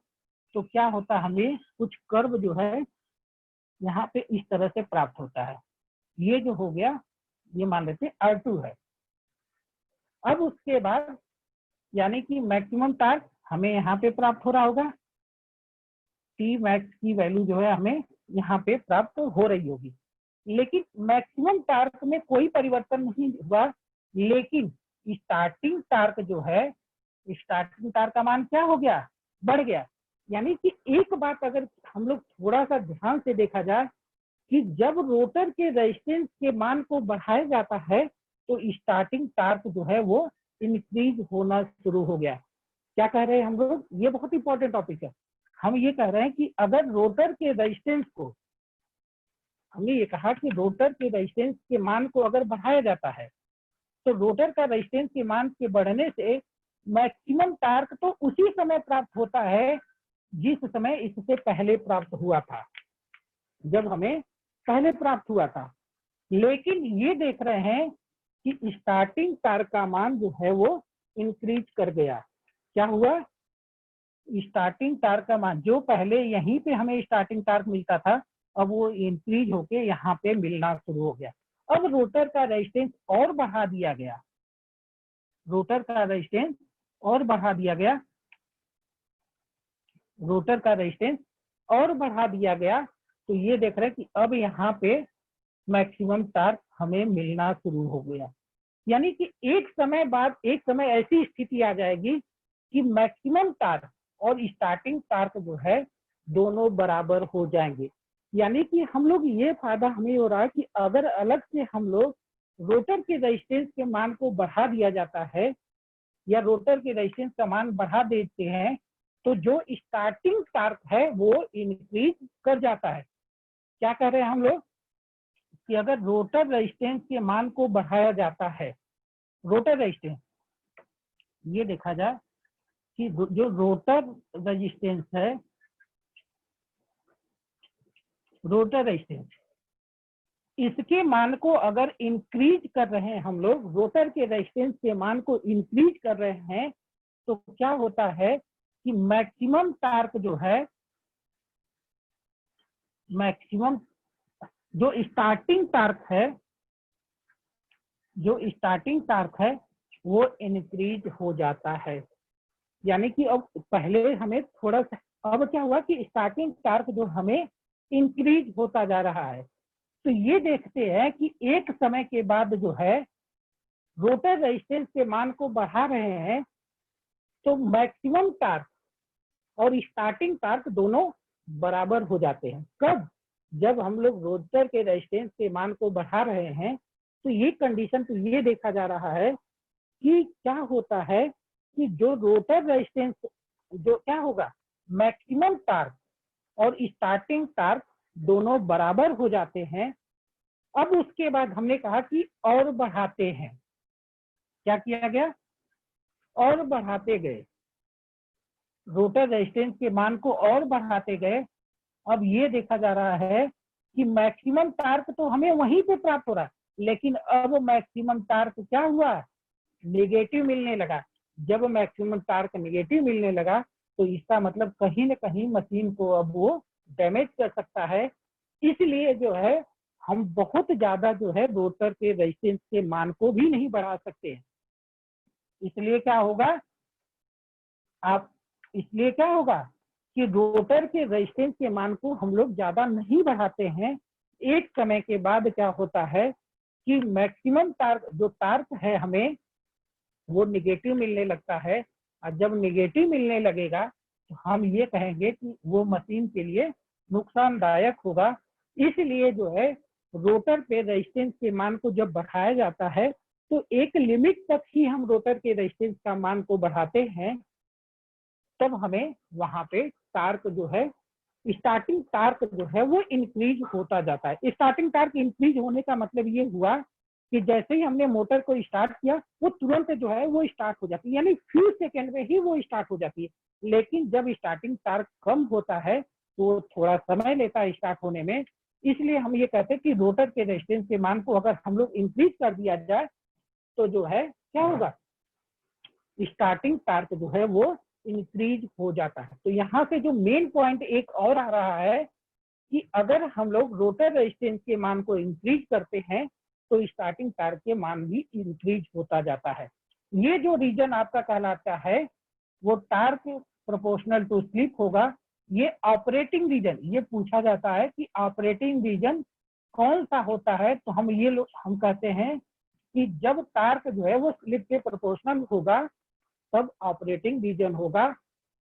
तो क्या होता है, हमें कुछ कर्व जो है यहाँ पे इस तरह से प्राप्त होता है। ये जो हो गया ये मान लेते हैं R2 है। अब उसके बाद यानी कि मैक्सिमम टार्क हमें यहाँ पे प्राप्त हो रहा होगा, टी मैक्स की वैल्यू जो है हमें यहाँ पे प्राप्त हो रही होगी, लेकिन मैक्सिमम टार्क में कोई परिवर्तन नहीं हुआ, लेकिन स्टार्टिंग टार्क जो है, स्टार्टिंग टार्क का मान क्या हो गया, बढ़ गया। यानी कि एक बात अगर हम लोग थोड़ा सा ध्यान से देखा जाए कि जब रोटर के रेजिस्टेंस के मान को बढ़ाया जाता है तो स्टार्टिंग टार्क जो है वो इंक्रीज होना शुरू हो गया। क्या कह रहे हैं हम लोग, ये बहुत इंपॉर्टेंट टॉपिक है। हम ये कह रहे हैं कि अगर रोटर के रेजिस्टेंस को, हमने ये कहा कि रोटर के रेजिस्टेंस के मान को अगर बढ़ाया जाता है तो रोटर का रेजिस्टेंस के मान के बढ़ने से मैक्सिमम टार्क तो उसी समय प्राप्त होता है जिस समय इससे पहले प्राप्त हुआ था, जब हमें पहले प्राप्त हुआ था। लेकिन ये देख रहे हैं कि स्टार्टिंग टार्क का मान जो है वो इंक्रीज कर गया। क्या हुआ, स्टार्टिंग टार्क का मान जो पहले यहीं पे हमें स्टार्टिंग टार्क मिलता था, अब वो इंक्रीज होके यहाँ पे मिलना शुरू हो गया। अब रोटर का रेजिस्टेंस और बढ़ा दिया गया, रोटर का रेजिस्टेंस और बढ़ा दिया गया, रोटर का रेजिस्टेंस और बढ़ा दिया गया। तो ये देख रहे हैं कि अब यहाँ पे मैक्सिमम टार्क हमें मिलना शुरू हो गया। यानी कि एक समय बाद एक समय ऐसी स्थिति आ जाएगी कि मैक्सिमम टार्क और स्टार्टिंग टार्क जो है दोनों बराबर हो जाएंगे। यानी कि हम लोग ये फायदा हमें हो रहा है कि अगर अलग से हम लोग रोटर के रेजिस्टेंस के मान को बढ़ा दिया जाता है या रोटर के रेजिस्टेंस का मान बढ़ा देते हैं तो जो स्टार्टिंग टार्क है वो इंक्रीज कर जाता है। क्या कह रहे हैं हम लोग कि अगर रोटर रेजिस्टेंस के मान को बढ़ाया जाता है, रोटर रेजिस्टेंस, ये देखा जाए कि जो रोटर रेजिस्टेंस है, रोटर रेजिस्टेंस, इसके मान को अगर इंक्रीज कर रहे हैं हम लोग, रोटर के रेजिस्टेंस के मान को इंक्रीज कर रहे हैं तो क्या होता है कि मैक्सिमम टार्क जो है, मैक्सिमम जो स्टार्टिंग टार्क है, जो स्टार्टिंग टार्क है वो इंक्रीज हो जाता है। यानी कि अब पहले हमें थोड़ा सा, अब क्या हुआ कि स्टार्टिंग टार्क जो हमें इंक्रीज होता जा रहा है। तो ये देखते हैं कि एक समय के बाद जो है रोटर रेजिस्टेंस के मान को बढ़ा रहे हैं तो मैक्सिमम टार्क और स्टार्टिंग टार्क दोनों बराबर हो जाते हैं। कब, जब हम लोग रोटर के रेजिस्टेंस के मान को बढ़ा रहे हैं तो ये कंडीशन तो ये देखा जा रहा है कि क्या होता है कि जो रोटर रेजिस्टेंस जो क्या होगा, मैक्सिमम टार्क और स्टार्टिंग टार्क दोनों बराबर हो जाते हैं। अब उसके बाद हमने कहा कि और बढ़ाते हैं, क्या किया गया, और बढ़ाते गए, रोटर रेजिस्टेंस के मान को और बढ़ाते गए। अब ये देखा जा रहा है कि मैक्सिमम टार्क तो हमें वहीं पे प्राप्त हो रहा है, लेकिन अब मैक्सिमम टार्क क्या हुआ, नेगेटिव मिलने लगा। जब मैक्सिमम टार्क नेगेटिव मिलने लगा तो इसका मतलब कहीं ना कहीं मशीन को अब वो डैमेज कर सकता है। इसलिए जो है हम बहुत ज्यादा जो है रोटर के रेजिस्टेंस के मान को भी नहीं बढ़ा सकते। इसलिए क्या होगा, इसलिए क्या होगा कि रोटर के रेजिस्टेंस के मान को हम लोग ज्यादा नहीं बढ़ाते हैं। एक समय के बाद क्या होता है कि मैक्सिमम टार्क, जो टार्क है हमें वो निगेटिव मिलने लगता है, और जब निगेटिव मिलने लगेगा तो हम ये कहेंगे कि वो मशीन के लिए नुकसानदायक होगा। इसलिए जो है रोटर पे रेजिस्टेंस के मान को जब बढ़ाया जाता है तो एक लिमिट तक ही हम रोटर के रेजिस्टेंस का मान को बढ़ाते हैं, तब हमें वहां पे टार्क जो है, स्टार्टिंग टार्क जो है वो इंक्रीज होता जाता है। स्टार्टिंग टार्क इंक्रीज होने का मतलब ये हुआ कि जैसे ही हमने मोटर को स्टार्ट किया वो तुरंत जो है वो स्टार्ट हो जाती है, यानी फ्यू सेकेंड में ही वो स्टार्ट हो जाती है। लेकिन जब स्टार्टिंग टार्क कम होता है तो थोड़ा समय लेता है स्टार्ट होने में। इसलिए हम ये कहते हैं कि रोटर के रेजिस्टेंस के मान को अगर हम लोग इंक्रीज कर दिया जाए तो जो है क्या होगा, स्टार्टिंग टार्क जो है वो इंक्रीज हो जाता है। तो यहाँ से जो मेन पॉइंट एक और आ रहा है कि अगर हम लोग रोटर रेजिस्टेंस के मान को इंक्रीज करते हैं तो स्टार्टिंग टार्क के मान भी इंक्रीज होता जाता है। ये जो रीजन आपका कहलाता है वो टार्क प्रोपोर्शनल टू स्लिप होगा। ये ऑपरेटिंग रीजन, ये पूछा जाता है कि ऑपरेटिंग रीजन कौन सा होता है, तो हम कहते हैं कि जब टार्क जो है वो स्लिप के प्रोपोर्शनल होगा तब ऑपरेटिंग रीजन होगा।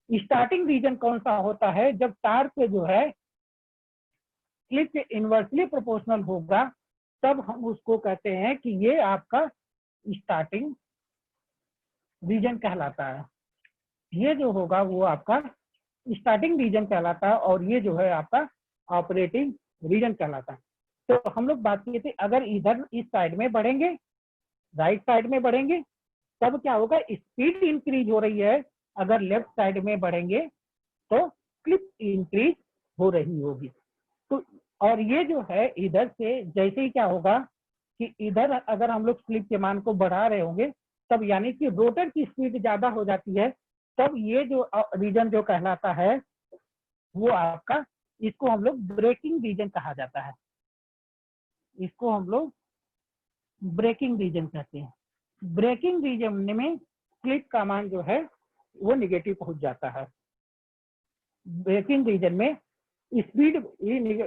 स्टार्टिंग रीजन कौन सा होता है, जब टार्क जो है स्लिप के इनवर्सली प्रोपोर्शनल होगा तब हम उसको कहते हैं कि ये आपका स्टार्टिंग रीजन कहलाता है। ये जो होगा वो आपका स्टार्टिंग रीजन कहलाता है और ये जो है आपका ऑपरेटिंग रीजन कहलाता है। तो हम लोग बात किए थे अगर इधर इस साइड में बढ़ेंगे, राइट साइड में बढ़ेंगे तब क्या होगा, स्पीड इंक्रीज हो रही है। अगर लेफ्ट साइड में बढ़ेंगे तो स्लिप इंक्रीज हो रही होगी। तो और ये जो है इधर से जैसे ही क्या होगा कि इधर अगर हम लोग स्लिप के मान को बढ़ा रहे होंगे तब यानी कि रोटर की स्पीड ज्यादा हो जाती है, तब ये जो रीजन जो कहलाता है वो आपका, इसको हम लोग ब्रेकिंग रीजन कहा जाता है। इसको हम लोग ब्रेकिंग रीजन कहते हैं। ब्रेकिंग रीजन में स्लिप का मान जो है वो निगेटिव पहुंच जाता है। ब्रेकिंग रीजन में स्पीड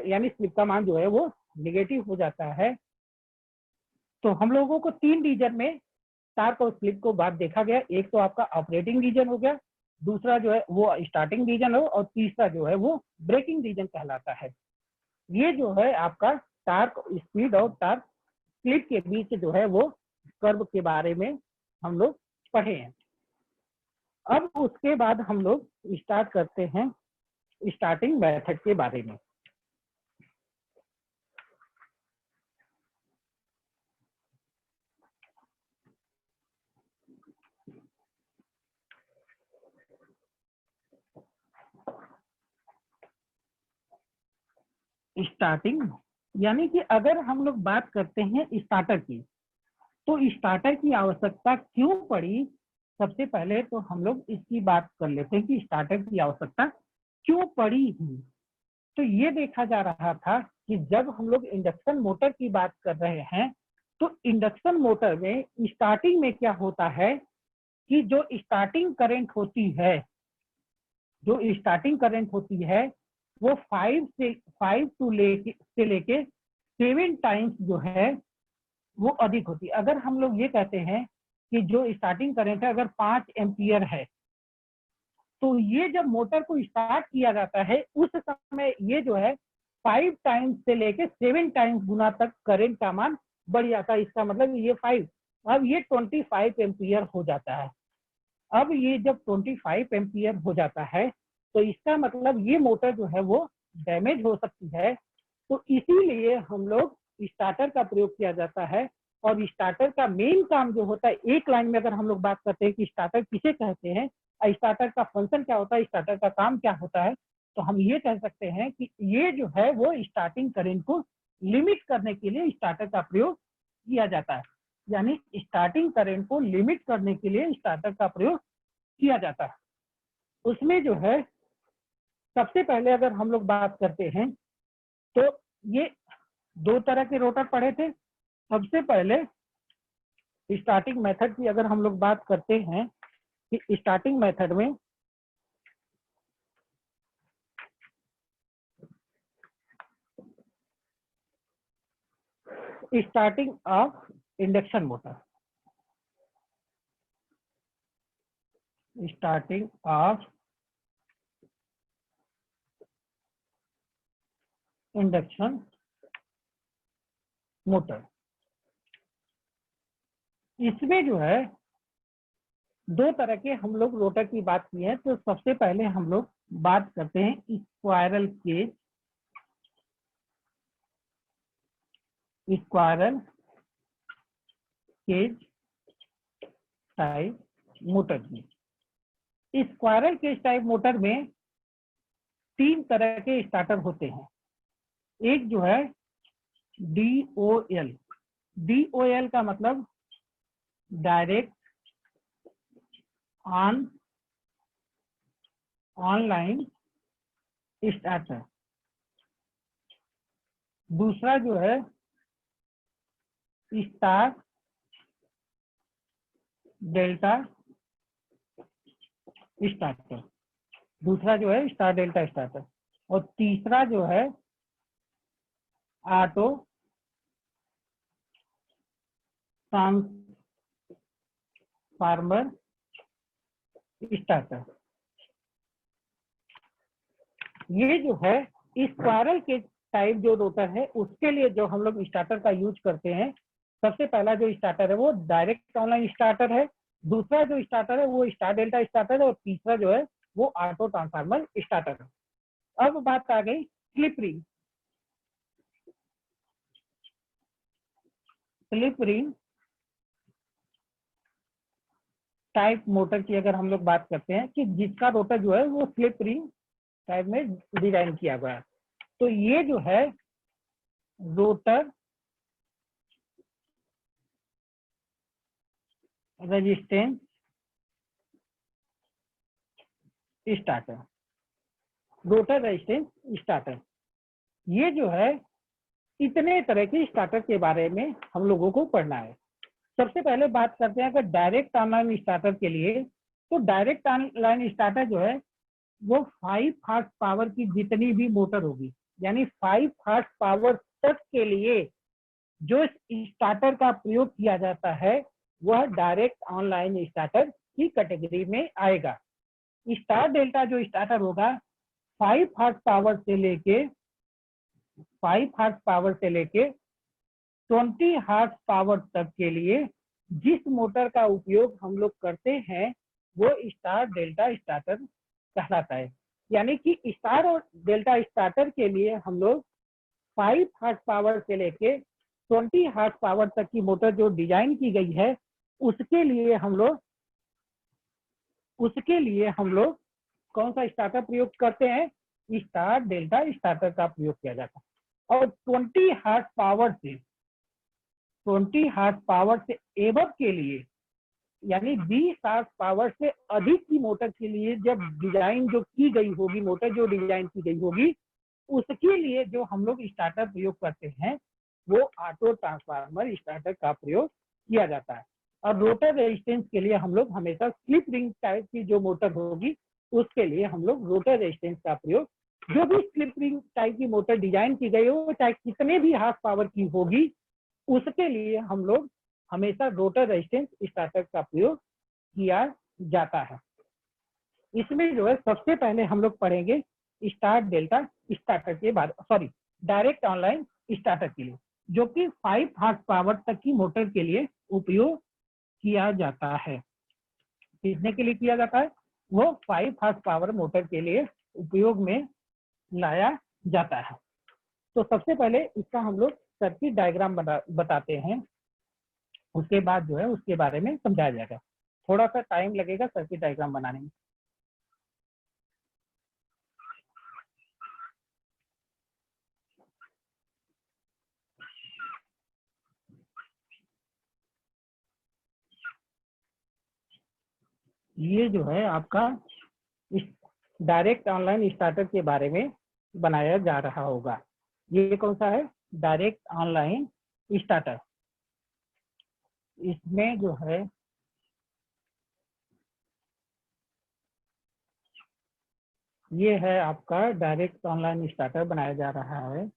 यानी स्लिप का मान जो है वो निगेटिव हो जाता है। तो हम लोगों को तीन रीजन में टार्क और स्लिप को बात देखा गया। एक तो आपका ऑपरेटिंग रीजन हो गया, दूसरा जो है वो स्टार्टिंग रीजन हो और तीसरा जो है वो ब्रेकिंग रीजन कहलाता है। ये जो है आपका टार्क स्पीड और टार्क स्लिप के बीच जो है वो कर्व के बारे में हम लोग पढ़े हैं। अब उसके बाद हम लोग स्टार्ट करते हैं स्टार्टिंग मेथड के बारे में। स्टार्टिंग यानी कि अगर हम लोग बात करते हैं स्टार्टर की, तो स्टार्टर की आवश्यकता क्यों पड़ी, सबसे पहले तो हम लोग इसकी बात कर लेते हैं कि स्टार्टर की आवश्यकता क्यों पड़ी ही। तो ये देखा जा रहा था कि जब हम लोग इंडक्शन मोटर की बात कर रहे हैं तो इंडक्शन मोटर में स्टार्टिंग में क्या होता है कि जो स्टार्टिंग करंट होती है, जो स्टार्टिंग करंट होती है वो 5 से लेके 7 टाइम्स जो है वो अधिक होती है। अगर हम लोग ये कहते हैं कि जो स्टार्टिंग करंट है अगर 5 एम्पियर है तो ये जब मोटर को स्टार्ट किया जाता है उस समय ये जो है 5 टाइम्स से लेके 7 टाइम्स गुना तक करंट का मान बढ़ जाता है। इसका मतलब ये 5 अब ये 25 एम्पियर हो जाता है। अब ये जब 25 एम्पियर हो जाता है तो इसका मतलब ये मोटर जो है वो डैमेज हो सकती है। तो इसीलिए हम लोग स्टार्टर का प्रयोग किया जाता है। और स्टार्टर का मेन काम जो होता है, एक लाइन में अगर हम लोग बात करते हैं कि स्टार्टर किसे कहते हैं, स्टार्टर का फंक्शन क्या होता है, स्टार्टर का काम क्या होता है, तो हम ये कह सकते हैं कि ये जो है वो स्टार्टिंग करंट को लिमिट करने के लिए स्टार्टर का प्रयोग किया जाता है। यानी स्टार्टिंग करंट को लिमिट करने के लिए स्टार्टर का प्रयोग किया जाता है। उसमें जो है सबसे पहले अगर हम लोग बात करते हैं तो ये दो तरह के रोटर पढ़े थे। सबसे पहले स्टार्टिंग मेथड की अगर हम लोग बात करते हैं कि स्टार्टिंग मेथड में starting of induction motor, starting of induction motor, इसमें जो है दो तरह के हम लोग रोटर की बात की है। तो सबसे पहले हम लोग बात करते हैं squirrel cage, squirrel cage type motor में, इस स्क्वायरल केज टाइप मोटर में 3 तरह के स्टार्टर होते हैं। एक जो है DOL, DOL का मतलब डायरेक्ट ऑनलाइन स्टार्टर। दूसरा जो है स्टार डेल्टा स्टार्टर, दूसरा जो है स्टार डेल्टा स्टार्टर, और तीसरा जो है ऑटो ट्रांसफार्मर स्टार्टर। ये जो है स्क्वायरल के टाइप जो रोटर है उसके लिए जो हम लोग स्टार्टर का यूज करते हैं, सबसे पहला जो स्टार्टर है वो डायरेक्ट ऑनलाइन स्टार्टर है, दूसरा जो स्टार्टर है वो स्टार डेल्टा स्टार्टर है, और तीसरा जो है वो ऑटो ट्रांसफार्मर स्टार्टर है। अब बात आ गई slip ring. Slip ring type motor की अगर हम लोग बात करते हैं कि जिसका रोटर जो है वो स्लिप रिंग टाइप में डिजाइन किया गया है, तो ये जो है rotor resistance starter, rotor resistance starter, ये जो है इतने तरह के स्टार्टर के बारे में हम लोगों को पढ़ना है। सबसे पहले बात करते हैं अगर डायरेक्ट ऑनलाइन स्टार्टर के लिए, तो डायरेक्ट ऑनलाइन स्टार्टर जो है वो 5 हॉर्स पावर की जितनी भी मोटर होगी, यानी 5 हॉर्स पावर तक के लिए जो स्टार्टर का प्रयोग किया जाता है वह डायरेक्ट ऑनलाइन स्टार्टर की कैटेगरी में आएगा। स्टार डेल्टा जो स्टार्टर होगा 5 हॉर्स पावर से लेके 20 हॉर्स पावर तक के लिए जिस मोटर का उपयोग हम लोग करते हैं वो स्टार डेल्टा स्टार्टर कहलाता है। यानी कि स्टार और डेल्टा स्टार्टर के लिए हम लोग 5 हॉर्स पावर से लेके 20 हॉर्स पावर तक की मोटर जो डिजाइन की गई है उसके लिए हम लोग कौन सा स्टार्टर प्रयोग करते हैं, स्टार डेल्टा स्टार्टर का प्रयोग किया जाता है। और 20 हॉर्स पावर से एबव के लिए, यानी 20 हॉर्स पावर से अधिक की मोटर के लिए जब डिजाइन जो की गई होगी, मोटर जो डिजाइन की गई होगी, उसके लिए जो हम लोग स्टार्टर प्रयोग करते हैं वो ऑटो ट्रांसफार्मर स्टार्टर का प्रयोग किया जाता है। और रोटर रेजिस्टेंस के लिए हम लोग हमेशा स्लिप रिंग टाइप की जो मोटर होगी उसके लिए हम लोग रोटर रेजिस्टेंस का प्रयोग, जो भी स्लिप रिंग टाइप की मोटर डिजाइन की गई हो चाहे कितने भी हॉर्स पावर की होगी उसके लिए हम लोग हमेशा रोटर रेजिस्टेंस स्टार्टर का प्रयोग किया जाता है। इसमें जो है सबसे पहले हम लोग पढ़ेंगे स्टार डेल्टा स्टार्टर के बारे, सॉरी डायरेक्ट ऑनलाइन स्टार्टर के लिए, जो कि 5 हॉर्स पावर तक की मोटर के लिए उपयोग किया जाता है। कितने के लिए किया जाता है, वो 5 हॉर्स पावर मोटर के लिए उपयोग में लाया जाता है। तो सबसे पहले इसका हम लोग सर्किट डायग्राम बताते हैं, उसके बाद जो है उसके बारे में समझाया जाएगा। थोड़ा सा टाइम लगेगा सर्किट डायग्राम बनाने में। ये जो है आपका डायरेक्ट ऑनलाइन स्टार्टर के बारे में बनाया जा रहा होगा। ये कौन सा है, डायरेक्ट ऑनलाइन स्टार्टर। इसमें जो है ये है आपका डायरेक्ट ऑनलाइन स्टार्टर बनाया जा रहा है।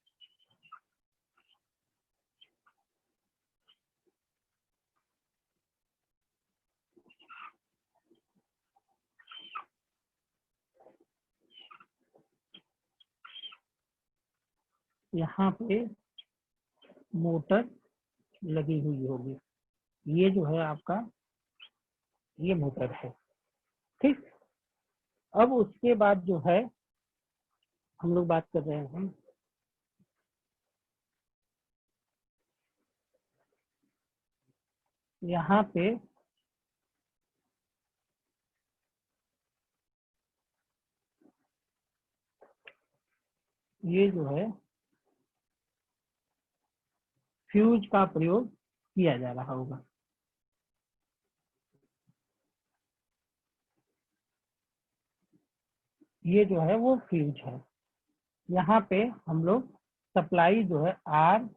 यहाँ पे मोटर लगी हुई होगी, ये जो है आपका ये मोटर है, ठीक। अब उसके बाद जो है हम लोग बात कर रहे हैं यहाँ पे ये जो है फ्यूज का प्रयोग किया जा रहा होगा। ये जो है वो फ्यूज है। यहाँ पे हम लोग सप्लाई जो है आर,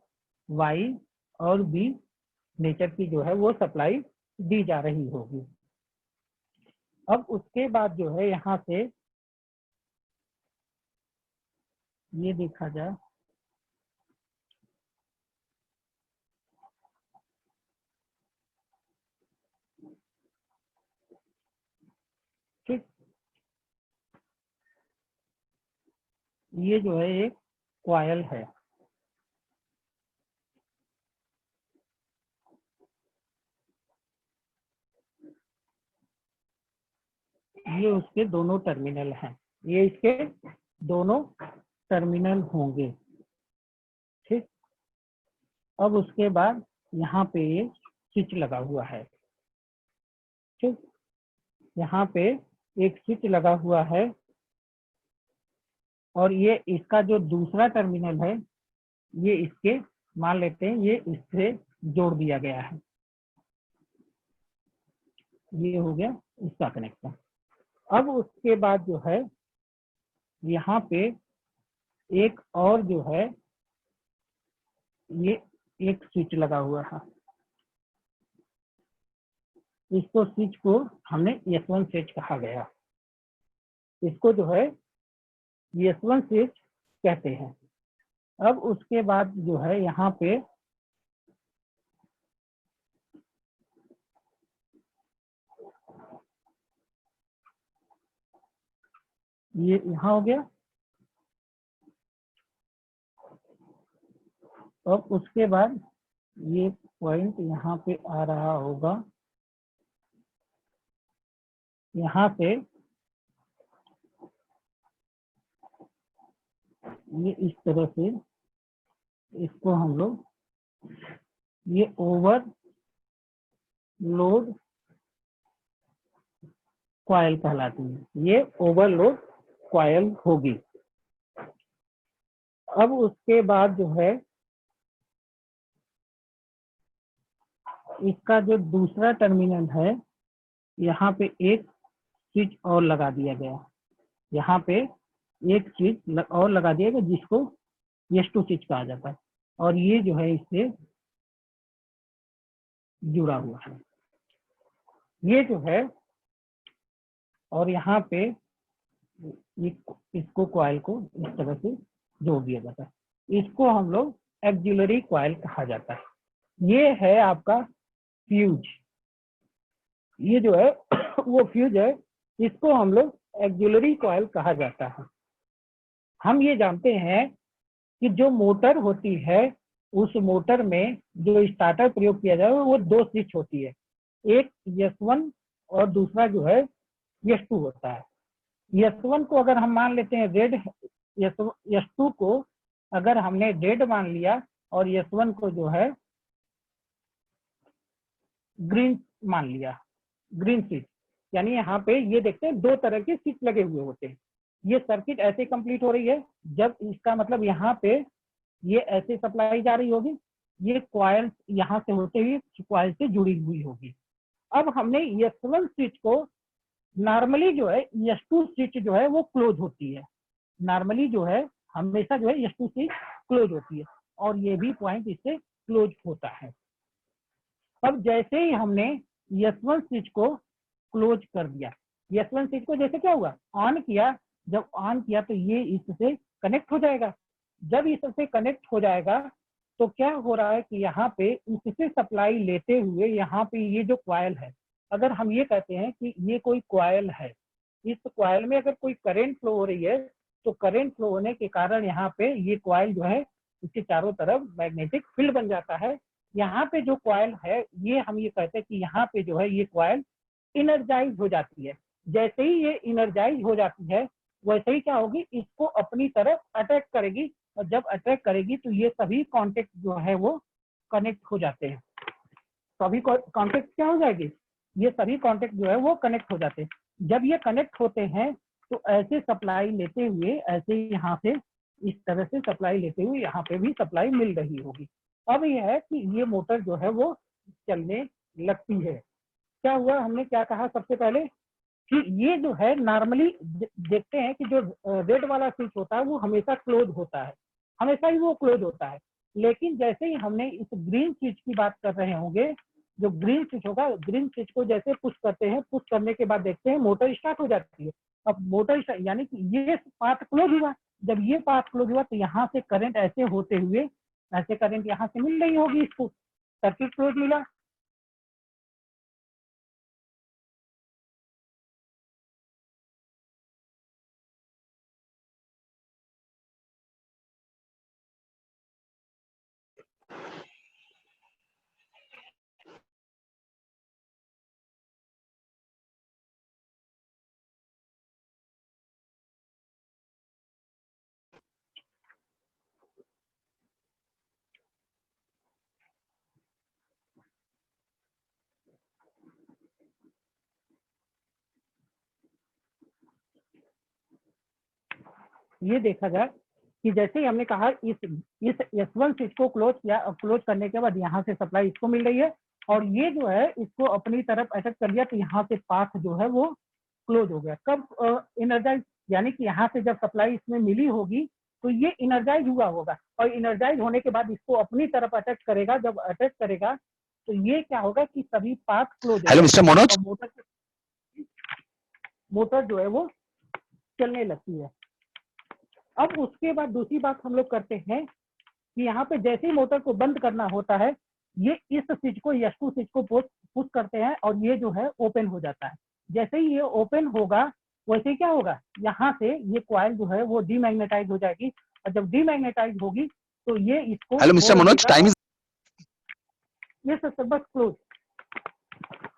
वाई और बी नेचर की जो है वो सप्लाई दी जा रही होगी। अब उसके बाद जो है यहाँ से ये देखा जाए, ठीक, ये जो है एक कॉइल है। ये उसके दोनों टर्मिनल हैं, ये इसके दोनों टर्मिनल होंगे। ठीक, अब उसके बाद यहाँ पे ये स्विच लगा हुआ है। ठीक, यहाँ पे एक स्विच लगा हुआ है और ये इसका जो दूसरा टर्मिनल है ये इसके, मान लेते हैं ये इससे जोड़ दिया गया है। ये हो गया इसका कनेक्शन। अब उसके बाद जो है यहाँ पे एक और जो है ये एक स्विच लगा हुआ है। इसको स्विच को हमने S1 स्विच कहा गया। इसको जो है S1 स्विच कहते हैं। अब उसके बाद जो है यहाँ पे ये यहाँ हो गया। अब उसके बाद ये पॉइंट यहाँ पे आ रहा होगा। यहाँ से ये इस तरह से इसको हम लोग, ये ओवर लोड कॉइल कहलाती है। ये ओवरलोड कॉइल होगी। अब उसके बाद जो है इसका जो दूसरा टर्मिनल है यहाँ पे एक स्विच और लगा दिया गया। यहाँ पे एक स्विच और लगा दिया गया जिसको S2 स्विच कहा जाता है और ये जो है इससे जुड़ा हुआ है। ये जो है और यहाँ पे इसको कॉइल को इस तरह से जोड़ दिया जाता है। इसको हम लोग एक्सिलरी कॉइल कहा जाता है। ये है आपका फ्यूज। ये जो है वो फ्यूज है, इसको हम लोग एक्सिलरी कॉइल कहा जाता है। हम ये जानते हैं कि जो मोटर होती है उस मोटर में जो स्टार्टर प्रयोग किया जाए वो दो स्विच होती है, एक S1 और दूसरा जो है S2 होता है। S1 को अगर हम मान लेते हैं रेड, S2 को अगर हमने रेड मान लिया और S1 को जो है ग्रीन मान लिया, ग्रीन स्विच, यानी यहाँ पे ये देखते हैं दो तरह के स्विच लगे हुए होते हैं। ये सर्किट ऐसे कंप्लीट हो रही है जब इसका मतलब यहाँ पे ये ऐसे सप्लाई जा रही होगी, ये कॉइल यहाँ से होते हुए कॉइल से जुड़ी हुई होगी। अब हमने S1 स्विच को नॉर्मली जो है S2 स्विच जो है वो क्लोज होती है। नॉर्मली जो है हमेशा जो है S2 स्विच क्लोज होती है और ये भी पॉइंट इससे क्लोज होता है। अब जैसे ही हमने S1 स्विच को क्लोज कर दिया, S1 स्विच को जैसे क्या हुआ ऑन किया, जब ऑन किया तो ये इससे कनेक्ट हो जाएगा। जब इससे कनेक्ट हो जाएगा तो क्या हो रहा है कि यहाँ पे इससे सप्लाई लेते हुए यहाँ पे ये जो कॉइल है, अगर हम ये कहते हैं कि ये कोई कॉइल है, इस कॉइल में अगर कोई करंट फ्लो हो रही है तो करंट फ्लो होने के कारण यहाँ पे ये कॉइल जो है इसके चारों तरफ मैग्नेटिक फील्ड बन जाता है। यहाँ पे जो कॉइल है ये हम ये कहते हैं कि यहाँ पे जो है ये कॉइल इनर्जाइज हो जाती है। जैसे ही ये इनर्जाइज हो जाती है वैसे ही क्या होगी, इसको अपनी तरफ अटैक करेगी और जब अटैक करेगी तो ये सभी कॉन्टेक्ट जो है वो कनेक्ट हो जाते हैं। सभी कॉन्टेक्ट क्या हो जाएगी, ये सभी कॉन्टेक्ट जो है वो कनेक्ट हो जाते हैं। जब ये कनेक्ट होते हैं तो ऐसे सप्लाई लेते हुए, ऐसे यहाँ से इस तरह से सप्लाई लेते हुए यहाँ पे भी सप्लाई मिल रही होगी। अब ये है कि ये मोटर जो है वो चलने लगती है। क्या हुआ, हमने क्या कहा सबसे पहले कि ये जो है नॉर्मली देखते हैं कि जो रेड वाला स्विच होता है वो हमेशा क्लोज होता है, हमेशा ही वो क्लोज होता है। लेकिन जैसे ही हमने इस ग्रीन स्विच की बात कर रहे होंगे, जो ग्रीन स्विच होगा, ग्रीन स्विच को जैसे पुश करते हैं, पुश करने के बाद देखते हैं मोटर स्टार्ट हो जाती है। अब मोटर यानी कि ये पाथ क्लोज हुआ, जब ये पाथ क्लोज हुआ तो यहाँ से करंट ऐसे होते हुए, ऐसे करंट यहाँ से मिल रही होगी, इसको सर्किट क्लोज मिला। ये देखा जाए कि जैसे ही हमने कहा इस S1 स्विच को क्लोज किया, अब क्लोज करने के बाद यहाँ से सप्लाई इसको मिल रही है और ये जो है इसको अपनी तरफ अटैक कर दिया, तो यहाँ से पाथ जो है वो क्लोज हो गया। कब इनर्जाइज, यानी कि यहाँ से जब सप्लाई इसमें मिली होगी तो ये इनर्जाइज हुआ होगा, और इनर्जाइज होने के बाद इसको अपनी तरफ अटैक करेगा। जब अटैक करेगा तो ये क्या होगा कि सभी पाथ क्लोज हो हेलो मिस्टर जाएंगे मनोज, और मोटर जो है वो चलने लगती है। अब उसके बाद दूसरी बात हम लोग करते हैं कि यहाँ पे जैसे ही मोटर को बंद करना होता है, ये इस स्विच को S2 स्विच को पुश करते हैं और ये जो है ओपन हो जाता है। जैसे ही ये ओपन होगा वैसे क्या होगा, यहाँ से ये कॉइल जो है वो डीमैग्नेटाइज हो जाएगी, और जब डीमैग्नेटाइज होगी तो ये इसको हेलो मिस्टर छोड़ मनोज, देगा टाइम और इज ये सब बस क्लोज।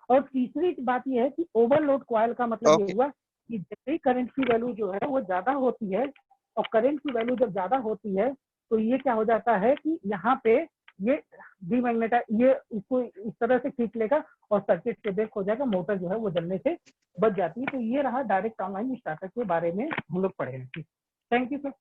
और तीसरी बात ये है कि ओवरलोड कॉइल का मतलब ये ओके। हुआ कि जैसे ही करंट की वैल्यू जो है वो ज्यादा होती है, और करंट की वैल्यू जब ज्यादा होती है तो ये क्या हो जाता है कि यहाँ पे ये डीमैग्नेटाइज, ये इसको इस तरह से खींच लेगा और सर्किट से ब्रेक हो जाएगा, मोटर जो है वो जलने से बच जाती है। तो ये रहा डायरेक्ट ऑनलाइन स्टार्टर के बारे में हम लोग पढ़े हैं। Thank you sir.